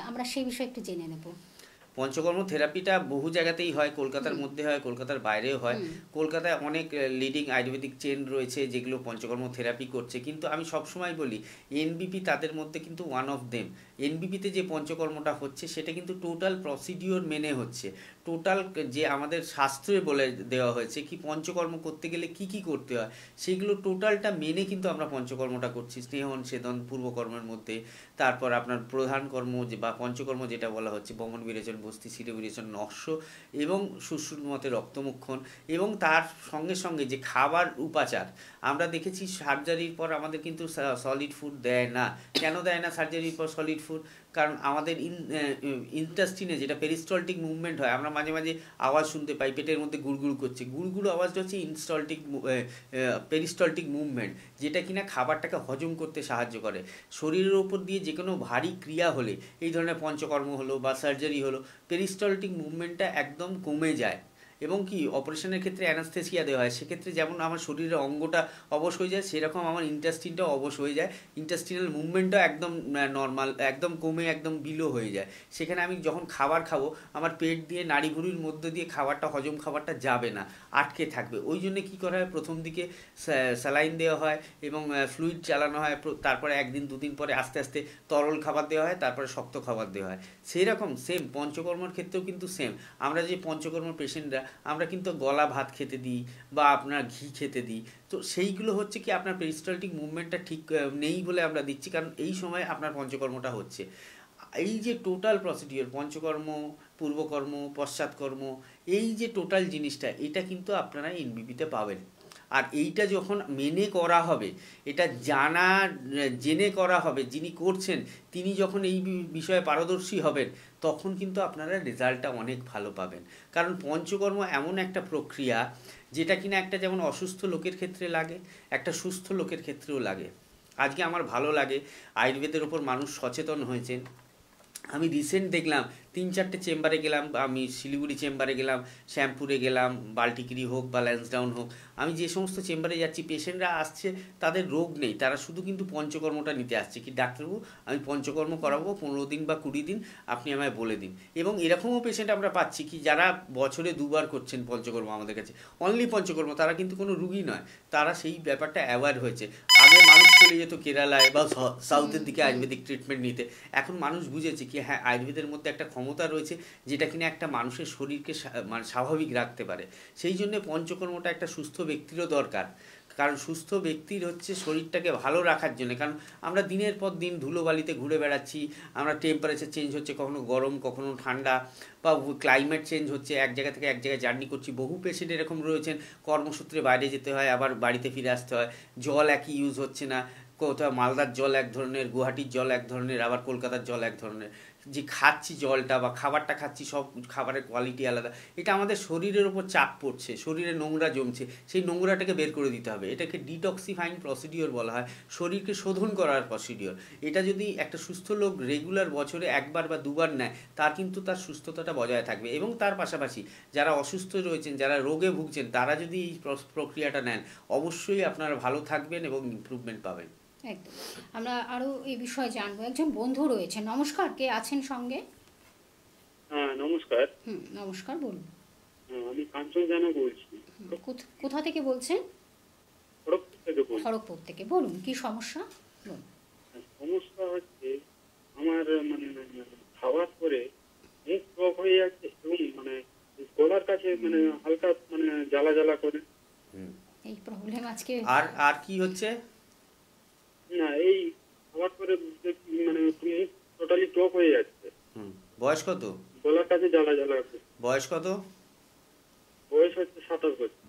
আমরা সেই বিষয়ে একটু জেনে নেব। পঞ্চকর্ম থেরাপিটা বহু জায়গাতেই হয়, কলকাতার মধ্যে হয়, কলকাতার বাইরেও হয়। কলকাতায় অনেক লিডিং আয়ুর্বেদিক চেন রয়েছে যেগুলো পঞ্চকর্ম থেরাপি করছে, কিন্তু আমি সবসময় বলি এনবিপি তাদের মধ্যে কিন্তু ওয়ান অফ দেম। এনবিপিতে যে পঞ্চকর্মটা হচ্ছে সেটা কিন্তু টোটাল প্রসিডিওর মেনে হচ্ছে, টোটাল যে আমাদের শাস্ত্রে বলে দেওয়া হয়েছে কি পঞ্চকর্ম করতে গেলে কি কি করতে হয়, সেগুলো টোটালটা মেনে কিন্তু আমরা পঞ্চকর্মটা করছি। স্নেহন, সেদন, পূর্বকর্মের মধ্যে, তারপর আপনার প্রধান কর্ম বা পঞ্চকর্ম যেটা বলা হচ্ছে বমন বিরেচন, বস্তি শিরে বিরেচন, নক্ষ এবং সুশ্রুতমতে রক্তমুক্ষণ, এবং তার সঙ্গে সঙ্গে যে খাবার উপাচার। আমরা দেখেছি সার্জারির পর আমাদের কিন্তু সলিড ফুড দেয় না। কেন দেয় না সার্জারির পর সলিড ফুড? কারণ আমাদের ইন্টাস্টিনে যেটা পেরিস্টলটিক মুভমেন্ট হয়, আমরা মাঝে মাঝে আওয়াজ শুনতে পাই পেটের মধ্যে গুড়গুড় করছে, গুড়গুড় আওয়াজটা হচ্ছে পেরিস্টলটিক মুভমেন্ট, যেটা কিনা খাবারটাকে হজম করতে সাহায্য করে। শরীরের ওপর দিয়ে যে কোনো ভারী ক্রিয়া হলে, এই ধরনের পঞ্চকর্ম হলো বা সার্জারি হলো, পেরিস্টলটিক মুভমেন্টটা একদম কমে যায়। এবং কি অপারেশনের ক্ষেত্রে অ্যানাস্থেসিয়া দেওয়া হয়, সেক্ষেত্রে যেমন আমার শরীরের অঙ্গটা অবশ হয়ে যায়, সেরকম আমার ইন্টাস্টিনটাও অবশ হয়ে যায়, ইন্টাস্টিনাল মুভমেন্টটাও একদম নর্মাল, একদম কমে একদম বিলো হয়ে যায়। সেখানে আমি যখন খাবার খাবো, আমার পেট দিয়ে নাড়িভুড়ির মধ্যে দিয়ে খাবারটা খাবারটা যাবে না, আটকে থাকবে। ওই জন্য কী করা হয়, প্রথম দিকে স্যালাইন দেওয়া হয় এবং ফ্লুইড চালানো হয়, তারপরে 1 দিন 2 দিন পরে আস্তে আস্তে তরল খাবার দেওয়া হয়, তারপরে শক্ত খাবার দেওয়া হয়। সেই রকম সেম পঞ্চকর্মর ক্ষেত্রেও কিন্তু সেম। আমরা যে পঞ্চকর্ম পেশেন্টরা, আমরা কিন্তু গলা ভাত খেতে দিই বা আপনার ঘি খেতে দিই, তো সেইগুলো হচ্ছে কি আপনার পেরিস্টালটিক মুভমেন্টটা ঠিক নেই বলে আমরা দিচ্ছি, কারণ এই সময় আপনার পঞ্চকর্মটা হচ্ছে। এই যে টোটাল প্রসিডিওর, পঞ্চকর্ম, পূর্বকর্ম, পশ্চাৎকর্ম, এই যে টোটাল জিনিসটা, এটা কিন্তু আপনারা এনবিপিতে পাবেন। আর এইটা যখন মেনে করা হবে, এটা জেনে করা হবে, যিনি করছেন তিনি যখন এই বিষয়ে পারদর্শী হবেন, তখন কিন্তু আপনারা রেজাল্টটা অনেক ভালো পাবেন। কারণ পঞ্চকর্ম এমন একটা প্রক্রিয়া যেটা কিনা একটা যেমন অসুস্থ লোকের ক্ষেত্রে লাগে, একটা সুস্থ লোকের ক্ষেত্রেও লাগে। আজকে আমার ভালো লাগে আয়ুর্বেদের ওপর মানুষ সচেতন হয়েছেন। আমি রিসেন্ট দেখলাম 3-4টে চেম্বারে গেলাম, আমি শিলিগুড়ি চেম্বারে গেলাম, শ্যামপুরে গেলাম, বাল্টিগিরি হোক বা ল্যান্সডাউন হোক, আমি যে সমস্ত চেম্বারে যাচ্ছি পেশেন্টরা আসছে তাদের রোগ নেই, তারা শুধু কিন্তু পঞ্চকর্মটা নিতে আসছে, কি ডাক্তারবাবু আমি পঞ্চকর্ম করাবো 15 দিন বা 20 দিন, আপনি আমায় বলে দিন। এবং এরকমও পেশেন্ট আমরা পাচ্ছি কি যারা বছরে 2বার করছেন পঞ্চকর্ম আমাদের কাছে, অনলি পঞ্চকর্ম, তারা কিন্তু কোনো রুগী নয়, তারা সেই ব্যাপারটা অ্যাওয়ার হয়েছে। আগে মানুষ চলে যেত কেরালায় বা সাউথের দিকে আয়ুর্বেদিক ট্রিটমেন্ট নিতে, এখন মানুষ বুঝেছে কি হ্যাঁ আয়ুর্বেদের মধ্যে একটা ক্ষমতা রয়েছে যেটা কিনা একটা মানুষের শরীরকে মানে স্বাভাবিক রাখতে পারে। সেই জন্য পঞ্চকর্মটা একটা সুস্থ ব্যক্তিরও দরকার, কারণ সুস্থ ব্যক্তির হচ্ছে শরীরটাকে ভালো রাখার জন্য। কারণ আমরা দিনের পর দিন ধুলোবালিতে ঘুরে বেড়াচ্ছি, আমরা টেম্পারেচার চেঞ্জ হচ্ছে, কখনো গরম কখনো ঠান্ডা, বা ক্লাইমেট চেঞ্জ হচ্ছে, এক জায়গা থেকে এক জায়গায় জার্নি করছি। বহু পেশেন্ট এরকম রয়েছেন কর্মসূত্রে বাইরে যেতে হয়, আবার বাড়িতে ফিরে আসতে হয়, জল একই ইউজ হচ্ছে না, কোথাও মালদার জল এক ধরনের, গুয়াহাটির জল এক ধরনের, আবার কলকাতার জল এক ধরনের, যে খাচ্ছি জলটা বা খাবারটা খাচ্ছি সব খাবারের কোয়ালিটি আলাদা। এটা আমাদের শরীরের ওপর চাপ পড়ছে, শরীরে নোংরা জমছে, সেই নোংরাটাকে বের করে দিতে হবে। এটাকে ডিটক্সিফাইং প্রসিডিওর বলা হয়, শরীরকে শোধন করার প্রসিডিওর। এটা যদি একটা সুস্থ লোক রেগুলার বছরে 1বার বা 2বার নেয়, তার কিন্তু তার সুস্থতাটা বজায় থাকবে। এবং তার পাশাপাশি যারা অসুস্থ রয়েছেন, যারা রোগে ভুগছেন, তারা যদি এই প্রক্রিয়াটা নেন, অবশ্যই আপনারা ভালো থাকবেন এবং ইমপ্রুভমেন্ট পাবেন। একদম, আমরা আরো এই বিষয়ে জানবো। একজন বন্ধু রয়েছে, নমস্কার, কে আছেন সঙ্গে? হ্যাঁ নমস্কার। নমস্কার, বলুন। আমি কাঞ্চন জানা বলছি। কোথা থেকে বলছেন? খড়গপুর থেকে বলছি। খড়গপুর থেকে, বলুন কি সমস্যা? বলুন। সমস্যা হচ্ছে আমার মানে খাওয়ার পরে মুখ টক হয়ে যাচ্ছে এবং মানে গলার কাছে মানে হালকা মানে জ্বালা জ্বালা করে। এই প্রবলেম আজকে আর কি হচ্ছে? না এই খাওয়ার পরে মানে মুখ টোটালি টক হয়ে যাচ্ছে। বয়স কত? গলার কাছে জ্বালা জ্বালা করে। বয়স কত? বয়স হচ্ছে 27 বছর।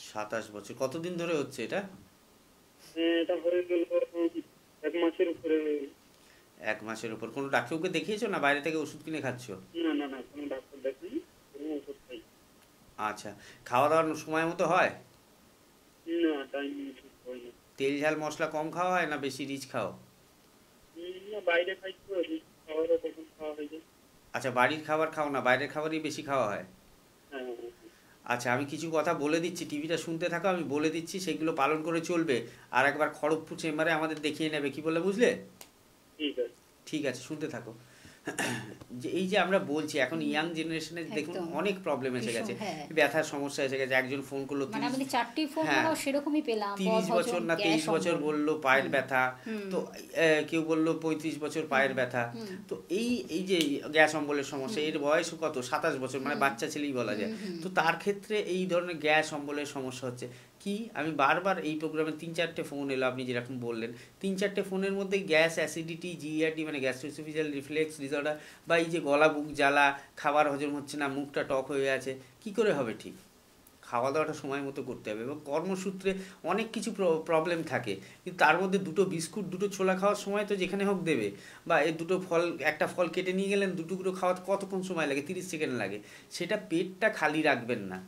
27 বছর। কতদিন ধরে হচ্ছে এটা? এটা হয়ে গেল 1 মাসের উপরে। 1 মাসের উপর। কোনো ডাক্তারকে দেখিয়েছো না বাইরে থেকে ওষুধ কিনে খাচ্ছো? না না না, কোনো ডাক্তার দেখাই, কোনো ওষুধ খাই। আচ্ছা, খাওয়া দাওয়ার সময় মতো হয়? না, টাইম ঠিক হয় না। তেল ঝাল মশলা কম খাওয়া হয় না বেশি রিচ খাও? না, বাইরে খাই তো, খাওয়ারও কখন খাওয়া হয়ে যায়। আচ্ছা, বাড়ির খাবার খাও না, বাইরের খাবারই বেশি খাওয়া হয়? হ্যাঁ। আচ্ছা, আমি কিছু কথা বলে দিচ্ছি, টিভিটা শুনতে থাকো, আমি বলে দিচ্ছি, সেগুলো পালন করে চলবে। আর একবার খড়গপুর চেম্বারে আমাদের দেখিয়ে নেবে, কি বলে, বুঝলে? ঠিক আছে। ঠিক আছে, শুনতে থাকো। যে এই যে আমরা বলছি এখন ইয়াং জেনারেশনের দেখুন অনেক প্রবলেম এসে গেছে, ব্যথার সমস্যা এসে গেছে। একজন ফোন করলো, মানে আমাদের চারটি ফোন করাও সেরকমই পেলাম, 30 বছর না 23 বছর বললো পায়ের ব্যথা, তো কেউ বললো 35 বছর পায়ের ব্যথা। তো এই যে গ্যাস অম্বলের সমস্যা, এর বয়স কত? 27 বছর, মানে বাচ্চা ছেলেই বলা যায়। তো তার ক্ষেত্রে এই ধরনের গ্যাস অম্বলের সমস্যা হচ্ছে কি, আমি বারবার এই প্রোগ্রামে 3-4টে ফোন এলো, আপনি যেরকম বললেন 3-4টে ফোনের মধ্যে গ্যাস, অ্যাসিডিটি, জিআরডি মানে গ্যাস্ট্রোএসোফেজিয়াল রিফ্লেক্স ডিসঅর্ডার, বা এই যে গলা বুক জ্বালা, খাবার হজম হচ্ছে না, মুখটা টক হয়ে আছে, কি করে হবে ঠিক? খাওয়া দাওয়াটা সময় মতো করতে হবে, এবং কর্মসূত্রে অনেক কিছু প্রবলেম থাকে, কিন্তু তার মধ্যে দুটো বিস্কুট, দুটো ছোলা খাওয়ার সময় তো যেখানে হোক দেবে, বা এই দুটো ফল, একটা ফল কেটে নিয়ে গেলেন, দুটুকরো খাওয়াতে কতক্ষণ সময় লাগে? 30 সেকেন্ড লাগে। সেটা পেটটা খালি রাখবেন না।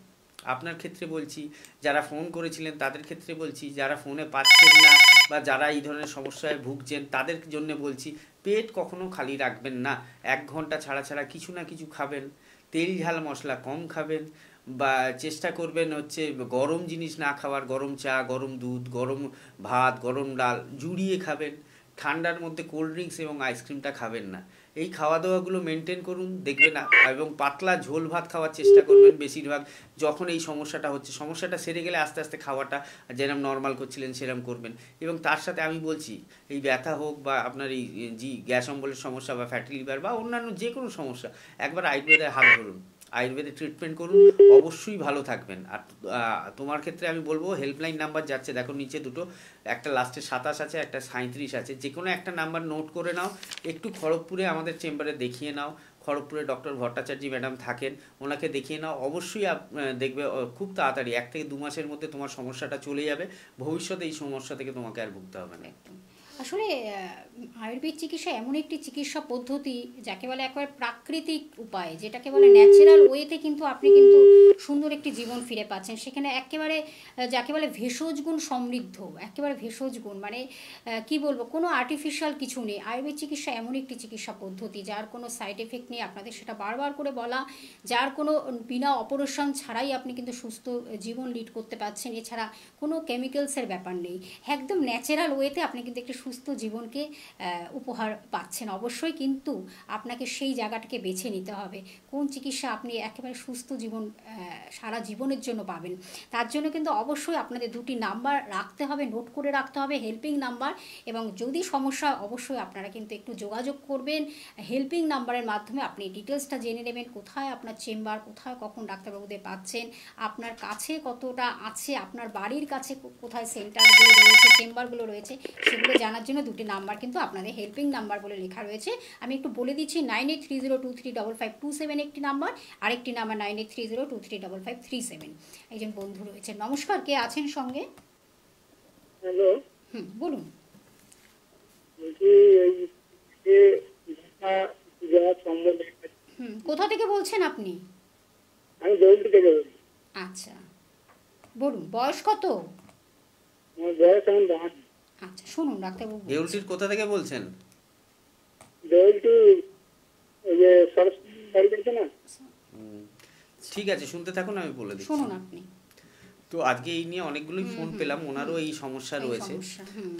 আপনার ক্ষেত্রে বলছি, যারা ফোন করেছিলেন তাদের ক্ষেত্রে বলছি, যারা ফোনে পাচ্ছেন না বা যারা এই ধরনের সমস্যায় ভুগছেন তাদের জন্য বলছি, পেট কখনো খালি রাখবেন না। 1 ঘন্টা ছাড়া ছাড়া কিছু না কিছু খাবেন, তেল ঝাল মশলা কম খাবেন, বা চেষ্টা করবেন হচ্ছে গরম জিনিস না খাওয়ার, গরম চা, গরম দুধ, গরম ভাত, গরম ডাল জুড়িয়ে খাবেন। ঠান্ডার মধ্যে কোল্ড ড্রিঙ্কস এবং আইসক্রিমটা খাবেন না। এই খাওয়া দাওয়াগুলো মেনটেন করুন, দেখবেন। এবং পাতলা ঝোল ভাত খাওয়ার চেষ্টা করবেন বেশিরভাগ, যখন এই সমস্যাটা হচ্ছে। সমস্যাটা সেরে গেলে আস্তে আস্তে খাওয়াটা যেরকম নর্মাল করছিলেন সেরকম করবেন। এবং তার সাথে আমি বলছি, এই ব্যথা হোক বা আপনার এই গ্যাস অম্বলের সমস্যা বা ফ্যাটি লিভার বা অন্যান্য যে কোনো সমস্যা, একবার আয়ুর্বেদের হাত ধরুন, আয়ুর্বেদে ট্রিটমেন্ট করুন, অবশ্যই ভালো থাকবেন। আর তোমার ক্ষেত্রে আমি বলবো, হেল্পলাইন নাম্বার যাচ্ছে দেখো নিচে দুটো, একটা লাস্টে 27 আছে, একটা 37 আছে, যে কোনো একটা নাম্বার নোট করে নাও। একটু খড়গপুরে আমাদের চেম্বারে দেখিয়ে নাও, খড়গপুরে ডক্টর ভট্টাচার্য ম্যাডাম থাকেন, ওনাকে দেখিয়ে নাও। অবশ্যই দেখবে খুব তাড়াতাড়ি 1 থেকে 2 মাসের মধ্যে তোমার সমস্যাটা চলে যাবে। ভবিষ্যতে এই সমস্যা থেকে তোমাকে আর ভুগতে হবে না। আসলে আয়ুর্বেদ চিকিৎসা এমন একটি চিকিৎসা পদ্ধতি যাকে বলে একেবারে প্রাকৃতিক উপায়, যেটাকে বলে ন্যাচারাল ওয়েতে কিন্তু আপনি কিন্তু সুন্দর একটি জীবন ফিরে পাচ্ছেন। সেখানে একেবারে যাকে বলে ভেষজ গুণ সমৃদ্ধ, একেবারে ভেষজ গুণ, মানে কি বলবো, কোনো আর্টিফিশিয়াল কিছু নেই। আয়ুর্বেদ চিকিৎসা এমন একটি চিকিৎসা পদ্ধতি যার কোনো সাইড এফেক্ট নেই, আপনাদের সেটা বারবার করে বলা, যার কোনো বিনা অপারেশন ছাড়াই আপনি কিন্তু সুস্থ জীবন লিড করতে পারছেন। এছাড়া কোনো কেমিক্যালসের ব্যাপার নেই, একদম ন্যাচারাল ওয়েতে আপনি কিন্তু একটি সুস্থ জীবনকে উপহার পাচ্ছেন। অবশ্যই কিন্তু আপনাকে সেই জায়গাটাকে বেছে নিতে হবে, কোন চিকিৎসা আপনি একেবারে সুস্থ জীবন সারা জীবনের জন্য পাবেন। তার জন্য কিন্তু অবশ্যই আপনাদের 2টি নাম্বার রাখতে হবে, নোট করে রাখতে হবে, হেল্পিং নাম্বার। এবং যদি সমস্যা, অবশ্যই আপনারা কিন্তু একটু যোগাযোগ করবেন হেল্পিং নাম্বারের মাধ্যমে। আপনি ডিটেলসটা জেনে নেবেন, কোথায় আপনার চেম্বার, কোথায় কখন ডাক্তারবাবুদের পাচ্ছেন, আপনার কাছে কতটা আছে, আপনার বাড়ির কাছে কোথায় সেন্টারগুলো রয়েছে, চেম্বারগুলো রয়েছে, সেগুলো জানার জন্য 2টি নাম্বার কিন্তু আপনাদের হেল্পিং নাম্বার বলে লেখা রয়েছে। আমি একটু বলে দিচ্ছি, 9830235527 একটি নাম্বার, আরেকটি নাম্বার 9830235537। একজন বন্ধু রয়েছে। নমস্কার, কে আছেন সঙ্গে? হ্যালো, বলুন। কোথা থেকে বলছেন আপনি? আমি দেউলটি থেকে বলছি। আচ্ছা, বলুন, বয়স কত? আমার বয়স এখন 52। আচ্ছা, শুনুন ডাক্তারবাবু। দেউলটির কোথা থেকে বলছেন? দেউলটি ওই যে সরস্বতী বাড়ি আছে না? ঠিক আছে, শুনতে থাকুন, আমি বলে দিচ্ছি। শুনুন আপনি। তো আজকে এই নিয়ে অনেকগুলোই ফোন পেলাম, ওনারও এই সমস্যা রয়েছে।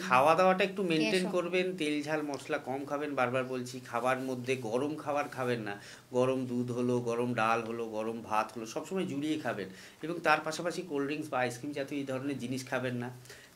খাওয়া দাওয়াটা একটু মেনটেন করবেন, তেল ঝাল মশলা কম খাবেন, বারবার বলছি। খাবার মধ্যে গরম খাবার খাবেন না, গরম দুধ হলো, গরম ডাল হলো, গরম ভাত হলো, সবসময় জুড়িয়ে খাবেন। এবং তার পাশাপাশি কোল্ড ড্রিঙ্কস বা আইসক্রিম জাতীয় এই ধরনের জিনিস খাবেন না।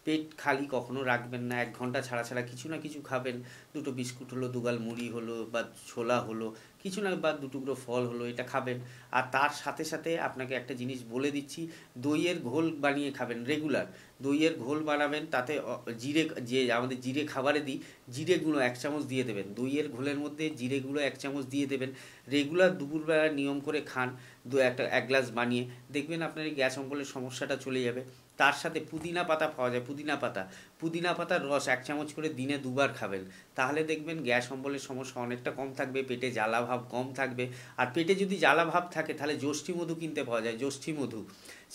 পেট খালি কখনো রাখবেন না, 1 ঘন্টা ছাড়া ছাড়া কিছু না কিছু খাবেন। 2টো বিস্কুট হলো, 2 গাল মুড়ি হলো বা ছোলা হলো, কিছু না, বা 2 টুকরো ফল হলো, এটা খাবেন। আর তার সাথে সাথে আপনাকে একটা জিনিস বলে দিচ্ছি, দইয়ের ঘোল বানিয়ে খাবেন রেগুলার। দইয়ের ঘোল বানাবেন, তাতে জিরে, যে আমাদের জিরে খাবারে দিই, জিরে গুঁড়ো 1 চামচ দিয়ে দেবেন, দইয়ের ঘোলের মধ্যে জিরে গুঁড়ো 1 চামচ দিয়ে দেবেন। রেগুলার দুপুরবেলা নিয়ম করে খান, 1 গ্লাস বানিয়ে, দেখবেন আপনার এই গ্যাস অম্বলের সমস্যাটা চলে যাবে। তার সাথে পুদিনা পাতা পাওয়া যায়, পুদিনা পাতার রস 1 চামচ করে দিনে 2 বার খাবেন, তাহলে দেখবেন গ্যাস অম্বলের সমস্যা অনেকটা কম থাকবে, পেটে জ্বালা ভাব কম থাকবে। আর পেটে যদি জ্বালা ভাব থাকে তাহলে যষ্ঠী মধু কিনতে পাওয়া যায়, যষ্ঠী মধু।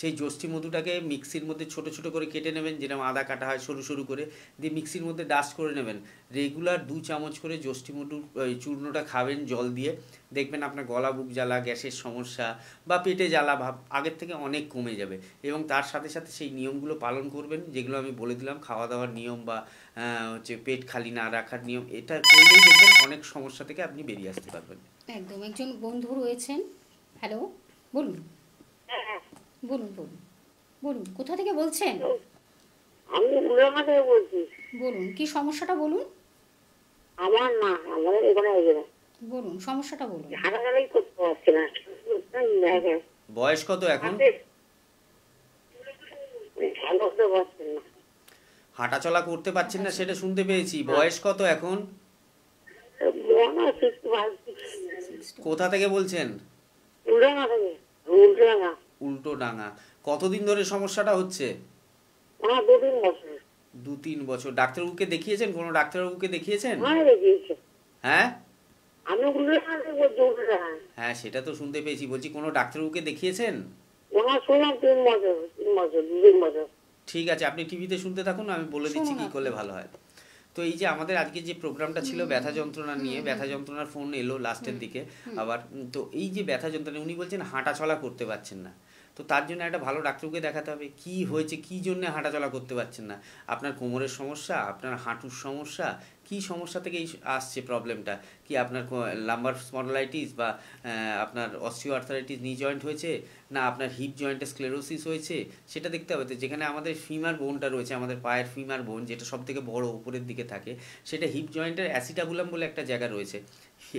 সেই যষ্ঠী মধুটাকে মিক্সির মধ্যে ছোট ছোট করে কেটে নেবেন, যেরকম আদা কাটা হয় সরু সরু করে, দিয়ে মিক্সির মধ্যে ডাস্ট করে নেবেন। রেগুলার 2 চামচ করে যষ্ঠী মধুর চূর্ণটা খাবেন জল দিয়ে, দেখবেন আপনার গলা বুক জ্বালা, গ্যাসের সমস্যা বা পেটে জ্বালা ভাব আগের থেকে অনেক কমে যাবে। এবং তার সাথে সাথে সেই নিয়মগুলো পালন করবেন যেগুলো আমি বলে দিলাম, খাওয়া দাওয়ার নিয়ম বা হচ্ছে পেট খালি না রাখার নিয়ম, এটা করলেই দেখবেন অনেক সমস্যা থেকে আপনি বেরিয়ে আসতে পারবেন। একদম। একজন বন্ধু রয়েছেন। হ্যালো, বলুন বলুন বলুন বলুন, কোথা থেকে বলছেন? আমি উড়ামা থেকে বলছি। বলুন, কি সমস্যাটা বলুন। আমার না, আমাদের এখানে বলুন, সমস্যাটা বলুন। হাঁটাচলাই করতে পারছি না। বয়স কত এখন? ভালো করতে পারছেন না, হাঁটাচলা করতে পারছেন না, সেটা শুনতে পেয়েছি। বয়স কত এখন? কোথা থেকে বলছেন? উড়ামা থেকে। উল্টো ডাঙা। কতদিন ধরে সমস্যাটা হচ্ছে? 2-3 বছর। 2-3 বছর। ডাক্তারবাবুকে দেখিয়েছেন? কোনো ডাক্তারবাবুকে দেখিয়েছেন? হ্যাঁ আমি উড়ামা থেকে বলছি, উড়ামা। হ্যাঁ, সেটা তো শুনতে পেয়েছি। বলছি কোনো ডাক্তারবাবুকে দেখিয়েছেন? শুনলাম 3 বছর, 2 বছর। ঠিক আছে, আপনি টিভিতে শুনতে থাকুন, আমি বলে দিচ্ছি কি করলে ভালো হয়। তো এই যে আমাদের আজকে যে প্রোগ্রামটা ছিল ব্যথা যন্ত্রণা নিয়ে, ব্যথা যন্ত্রণার ফোন এলো লাস্টের দিকে আবার। তো এই যে ব্যথা যন্ত্রণা, উনি বলছেন হাঁটা চলা করতে পারছেন না, তো তার জন্য একটা ভালো ডাক্তারকে দেখাতে হবে। কি হয়েছে, কি জন্য হাঁটা চলা করতে পারছেন না? আপনার কোমরের সমস্যা, আপনার হাঁটুর সমস্যা, কি সমস্যা থেকে আসছে প্রবলেমটা? কি আপনার লাম্বার স্পন্ডলাইটিস বা আপনার অস্টিও আর্থারাইটিস নি জয়েন্ট হয়েছে, না আপনার হিপ জয়েন্টে স্ক্লেরোসিস হয়েছে? সেটা দেখতে হবে। তো যেখানে আমাদের ফিমার বোনটা রয়েছে, আমাদের পায়ের ফিমার বোন, যেটা সব থেকে বড় উপরের দিকে থাকে, সেটা হিপ জয়েন্টের অ্যাসিটাবুলাম বলে একটা জায়গা রয়েছে,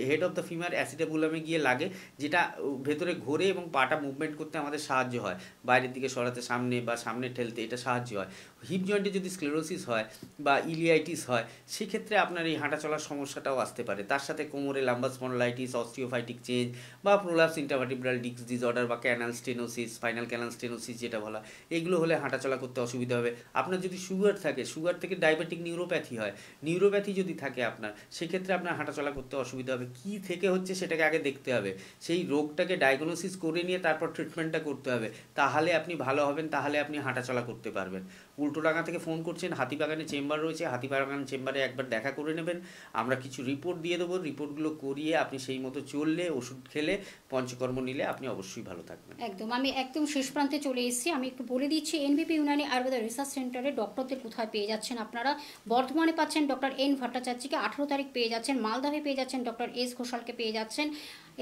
হেড অফ দ্য ফিমার অ্যাসিটাবুলামে গিয়ে লাগে, যেটা ভেতরে ঘোরে এবং পাটা মুভমেন্ট করতে আমাদের সাহায্য হয়, বাইরের দিকে সরাতে, সামনে বা সামনে ঠেলতে, এটা সাহায্য হয়। হিপ জয়েন্টে যদি স্ক্লেরোসিস হয় বা ইলিয়াইটিস হয়, সেক্ষেত্রে আপনার এই হাঁটা চলার সমস্যাটাও আসতে পারে। তার সাথে কোমরে লাম্বার স্পন্ডলাইটিস, অস্টিওফাইটিক চেঞ্জ বা প্রোলাপস ইন্টারভার্টিব্রাল ডিস্ক ডিসঅর্ডার বা canal stenosis, spinal canal stenosis যেটা বলা, এগুলো হলে হাঁটাচলা করতে অসুবিধা হবে। আপনার যদি সুগার থাকে, সুগার থেকে ডায়াবেটিক নিউরোপ্যাথি হয়, নিউরোপ্যাথি যদি থাকে আপনার, সেক্ষেত্রে আপনার হাঁটাচলা করতে অসুবিধা হবে। কী থেকে হচ্ছে সেটাকে আগে দেখতে হবে, সেই রোগটাকে ডায়াগনোসিস করে নিয়ে তারপর ট্রিটমেন্টটা করতে হবে, তাহলে আপনি ভালো হবেন, তাহলে আপনি হাঁটাচলা করতে পারবেন। উল্টোডাঙ্গা থেকে ফোন করছেন, হাতিবাগানে চেম্বার রয়েছে, হাতিবাগান চেম্বারে একবার দেখা করে নেবেন, আমরা কিছু রিপোর্ট দিয়ে দেবো, রিপোর্টগুলো করিয়ে আপনি সেই মতো চললে, ওষুধ খেলে, পঞ্চকর্ম নিলে আপনি অবশ্যই ভালো থাকবেন। একদম। আমি একদম শেষ প্রান্তে চলে এসেছি। আমি একটু বলে দিচ্ছি, এনভিপি ইউনানি আয়ুর্বেদা রিসার্চ সেন্টারে ডক্টরদের কোথায় পেয়ে যাচ্ছেন আপনারা। বর্ধমানে পাচ্ছেন ডক্টর এন ভট্টাচার্যকে, 18 তারিখ পেয়ে যাচ্ছেন। মালদাহে পেয়ে যাচ্ছেন ডক্টর এস ঘোষালকে পেয়ে যাচ্ছেন,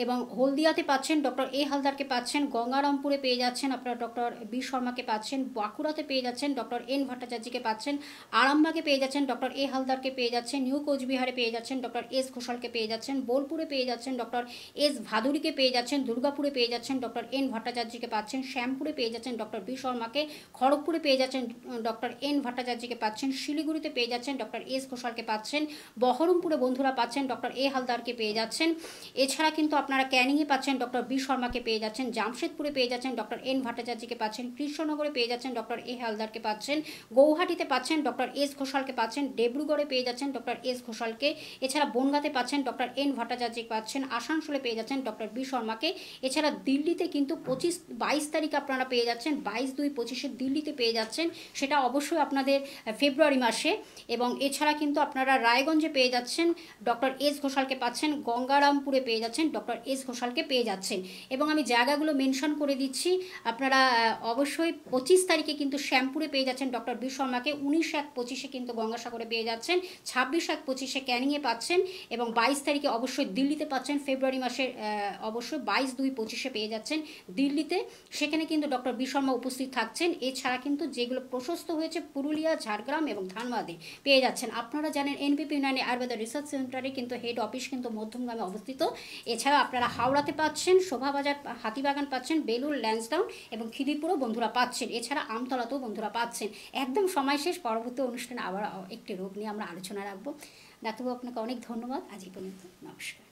এবং হলদিয়াতে পাচ্ছেন ডক্টর এ হালদারকে পাচ্ছেন। গঙ্গারামপুরে পেয়ে যাচ্ছেন আপনারা ডক্টর বি শর্মাকে পাচ্ছেন। বাঁকুড়াতে পেয়ে যাচ্ছেন ডক্টর এন ভট্টাচার্যকে পাচ্ছেন। আরামবাগে পেয়ে যাচ্ছেন ডক্টর এ হালদারকে পেয়ে যাচ্ছেন। নিউ কোচবিহারে পেয়ে যাচ্ছেন ডক্টর এস ঘোষালকে পেয়ে যাচ্ছেন। বোলপুরে পেয়ে যাচ্ছেন ডক্টর এস ভাদুরীকে পেয়ে যাচ্ছেন। দুর্গাপুরে পেয়ে যাচ্ছেন ডক্টর এন ভট্টাচার্যকে পাচ্ছেন। শ্যামপুরে পেয়ে যাচ্ছেন ডক্টর বি শর্মাকে। খড়গপুরে পেয়ে যাচ্ছেন ডক্টর এন ভট্টাচার্যকে পাচ্ছেন। শিলিগুড়িতে পেয়ে যাচ্ছেন ডক্টর এস ঘোষালকে পাচ্ছেন। বহরমপুরে বন্ধুরা পাচ্ছেন ডক্টর এ হালদারকে পেয়ে যাচ্ছেন। এছাড়া কিন্তু আপনারা ক্যানিংয়ে পাচ্ছেন ডক্টর বি শর্মাকে পেয়ে যাচ্ছেন। জামশেদপুরে পেয়ে যাচ্ছেন ডক্টর এন ভট্টাচার্যকে পাচ্ছেন। কৃষ্ণনগরে পেয়ে যাচ্ছেন ডক্টর এ হালদারকে পাচ্ছেন। গৌহাটিতে পাচ্ছেন ডক্টর এস ঘোষালকে পাচ্ছেন। ডেব্রুগড়ে পেয়ে যাচ্ছেন ডক্টর এস ঘোষালকে। এছাড়া বনগাঁতে পাচ্ছেন ডক্টর এন ভট্টাচার্যকে পাচ্ছেন। আসানসোলে পেয়ে যাচ্ছেন ডক্টর বি শর্মাকে। এছাড়া দিল্লিতে কিন্তু 22 তারিখ আপনারা পেয়ে যাচ্ছেন, 22-2-25 দিল্লিতে পেয়ে যাচ্ছেন, সেটা অবশ্যই আপনাদের ফেব্রুয়ারি মাসে। এবং এছাড়া কিন্তু আপনারা রায়গঞ্জে পেয়ে যাচ্ছেন ডক্টর এস ঘোষালকে পাচ্ছেন। গঙ্গারামপুরে পেয়ে যাচ্ছেন ডক্টর ডক্টর এস ঘোষালকে পেয়ে যাচ্ছেন। এবং আমি জায়গাগুলো মেনশন করে দিচ্ছি, আপনারা অবশ্যই 25 তারিখে কিন্তু শ্যামপুরে পেয়ে যাচ্ছেন ডক্টর বি শর্মাকে, 19/1/25 কিন্তু গঙ্গাসাগরে পেয়ে যাচ্ছেন, 26/1/25 ক্যানিংয়ে পাচ্ছেন, এবং 22 তারিখে অবশ্যই দিল্লিতে পাচ্ছেন। ফেব্রুয়ারি মাসের অবশ্যই 22/2/25 পেয়ে যাচ্ছেন দিল্লিতে, সেখানে কিন্তু ডক্টর বি শর্মা উপস্থিত থাকছেন। এছাড়া কিন্তু যেগুলো প্রশস্ত হয়েছে পুরুলিয়া, ঝাড়গ্রাম এবং ধানবাদে পেয়ে যাচ্ছেন। আপনারা জানেন এনপিপি ইউনানি আয়ুর্বেদা রিসার্চ সেন্টারে কিন্তু হেড অফিস কিন্তু মধ্যমগ্রামে অবস্থিত। এছাড়া আপনারা হাওড়াতে পাচ্ছেন, শোভাবাজার, হাতিবাগান পাচ্ছেন, বেলুর, ল্যান্সডাউন এবং খিদিরপুরও বন্ধুরা পাচ্ছেন। এছাড়া আমতলাতেও বন্ধুরা পাচ্ছেন। একদম সময় শেষ, পরবর্তী অনুষ্ঠানে আবার একটি রোগ নিয়ে আমরা আলোচনা রাখবো। ডাক্তারবাবু আপনাকে অনেক ধন্যবাদ, আজ এই পর্যন্ত, নমস্কার।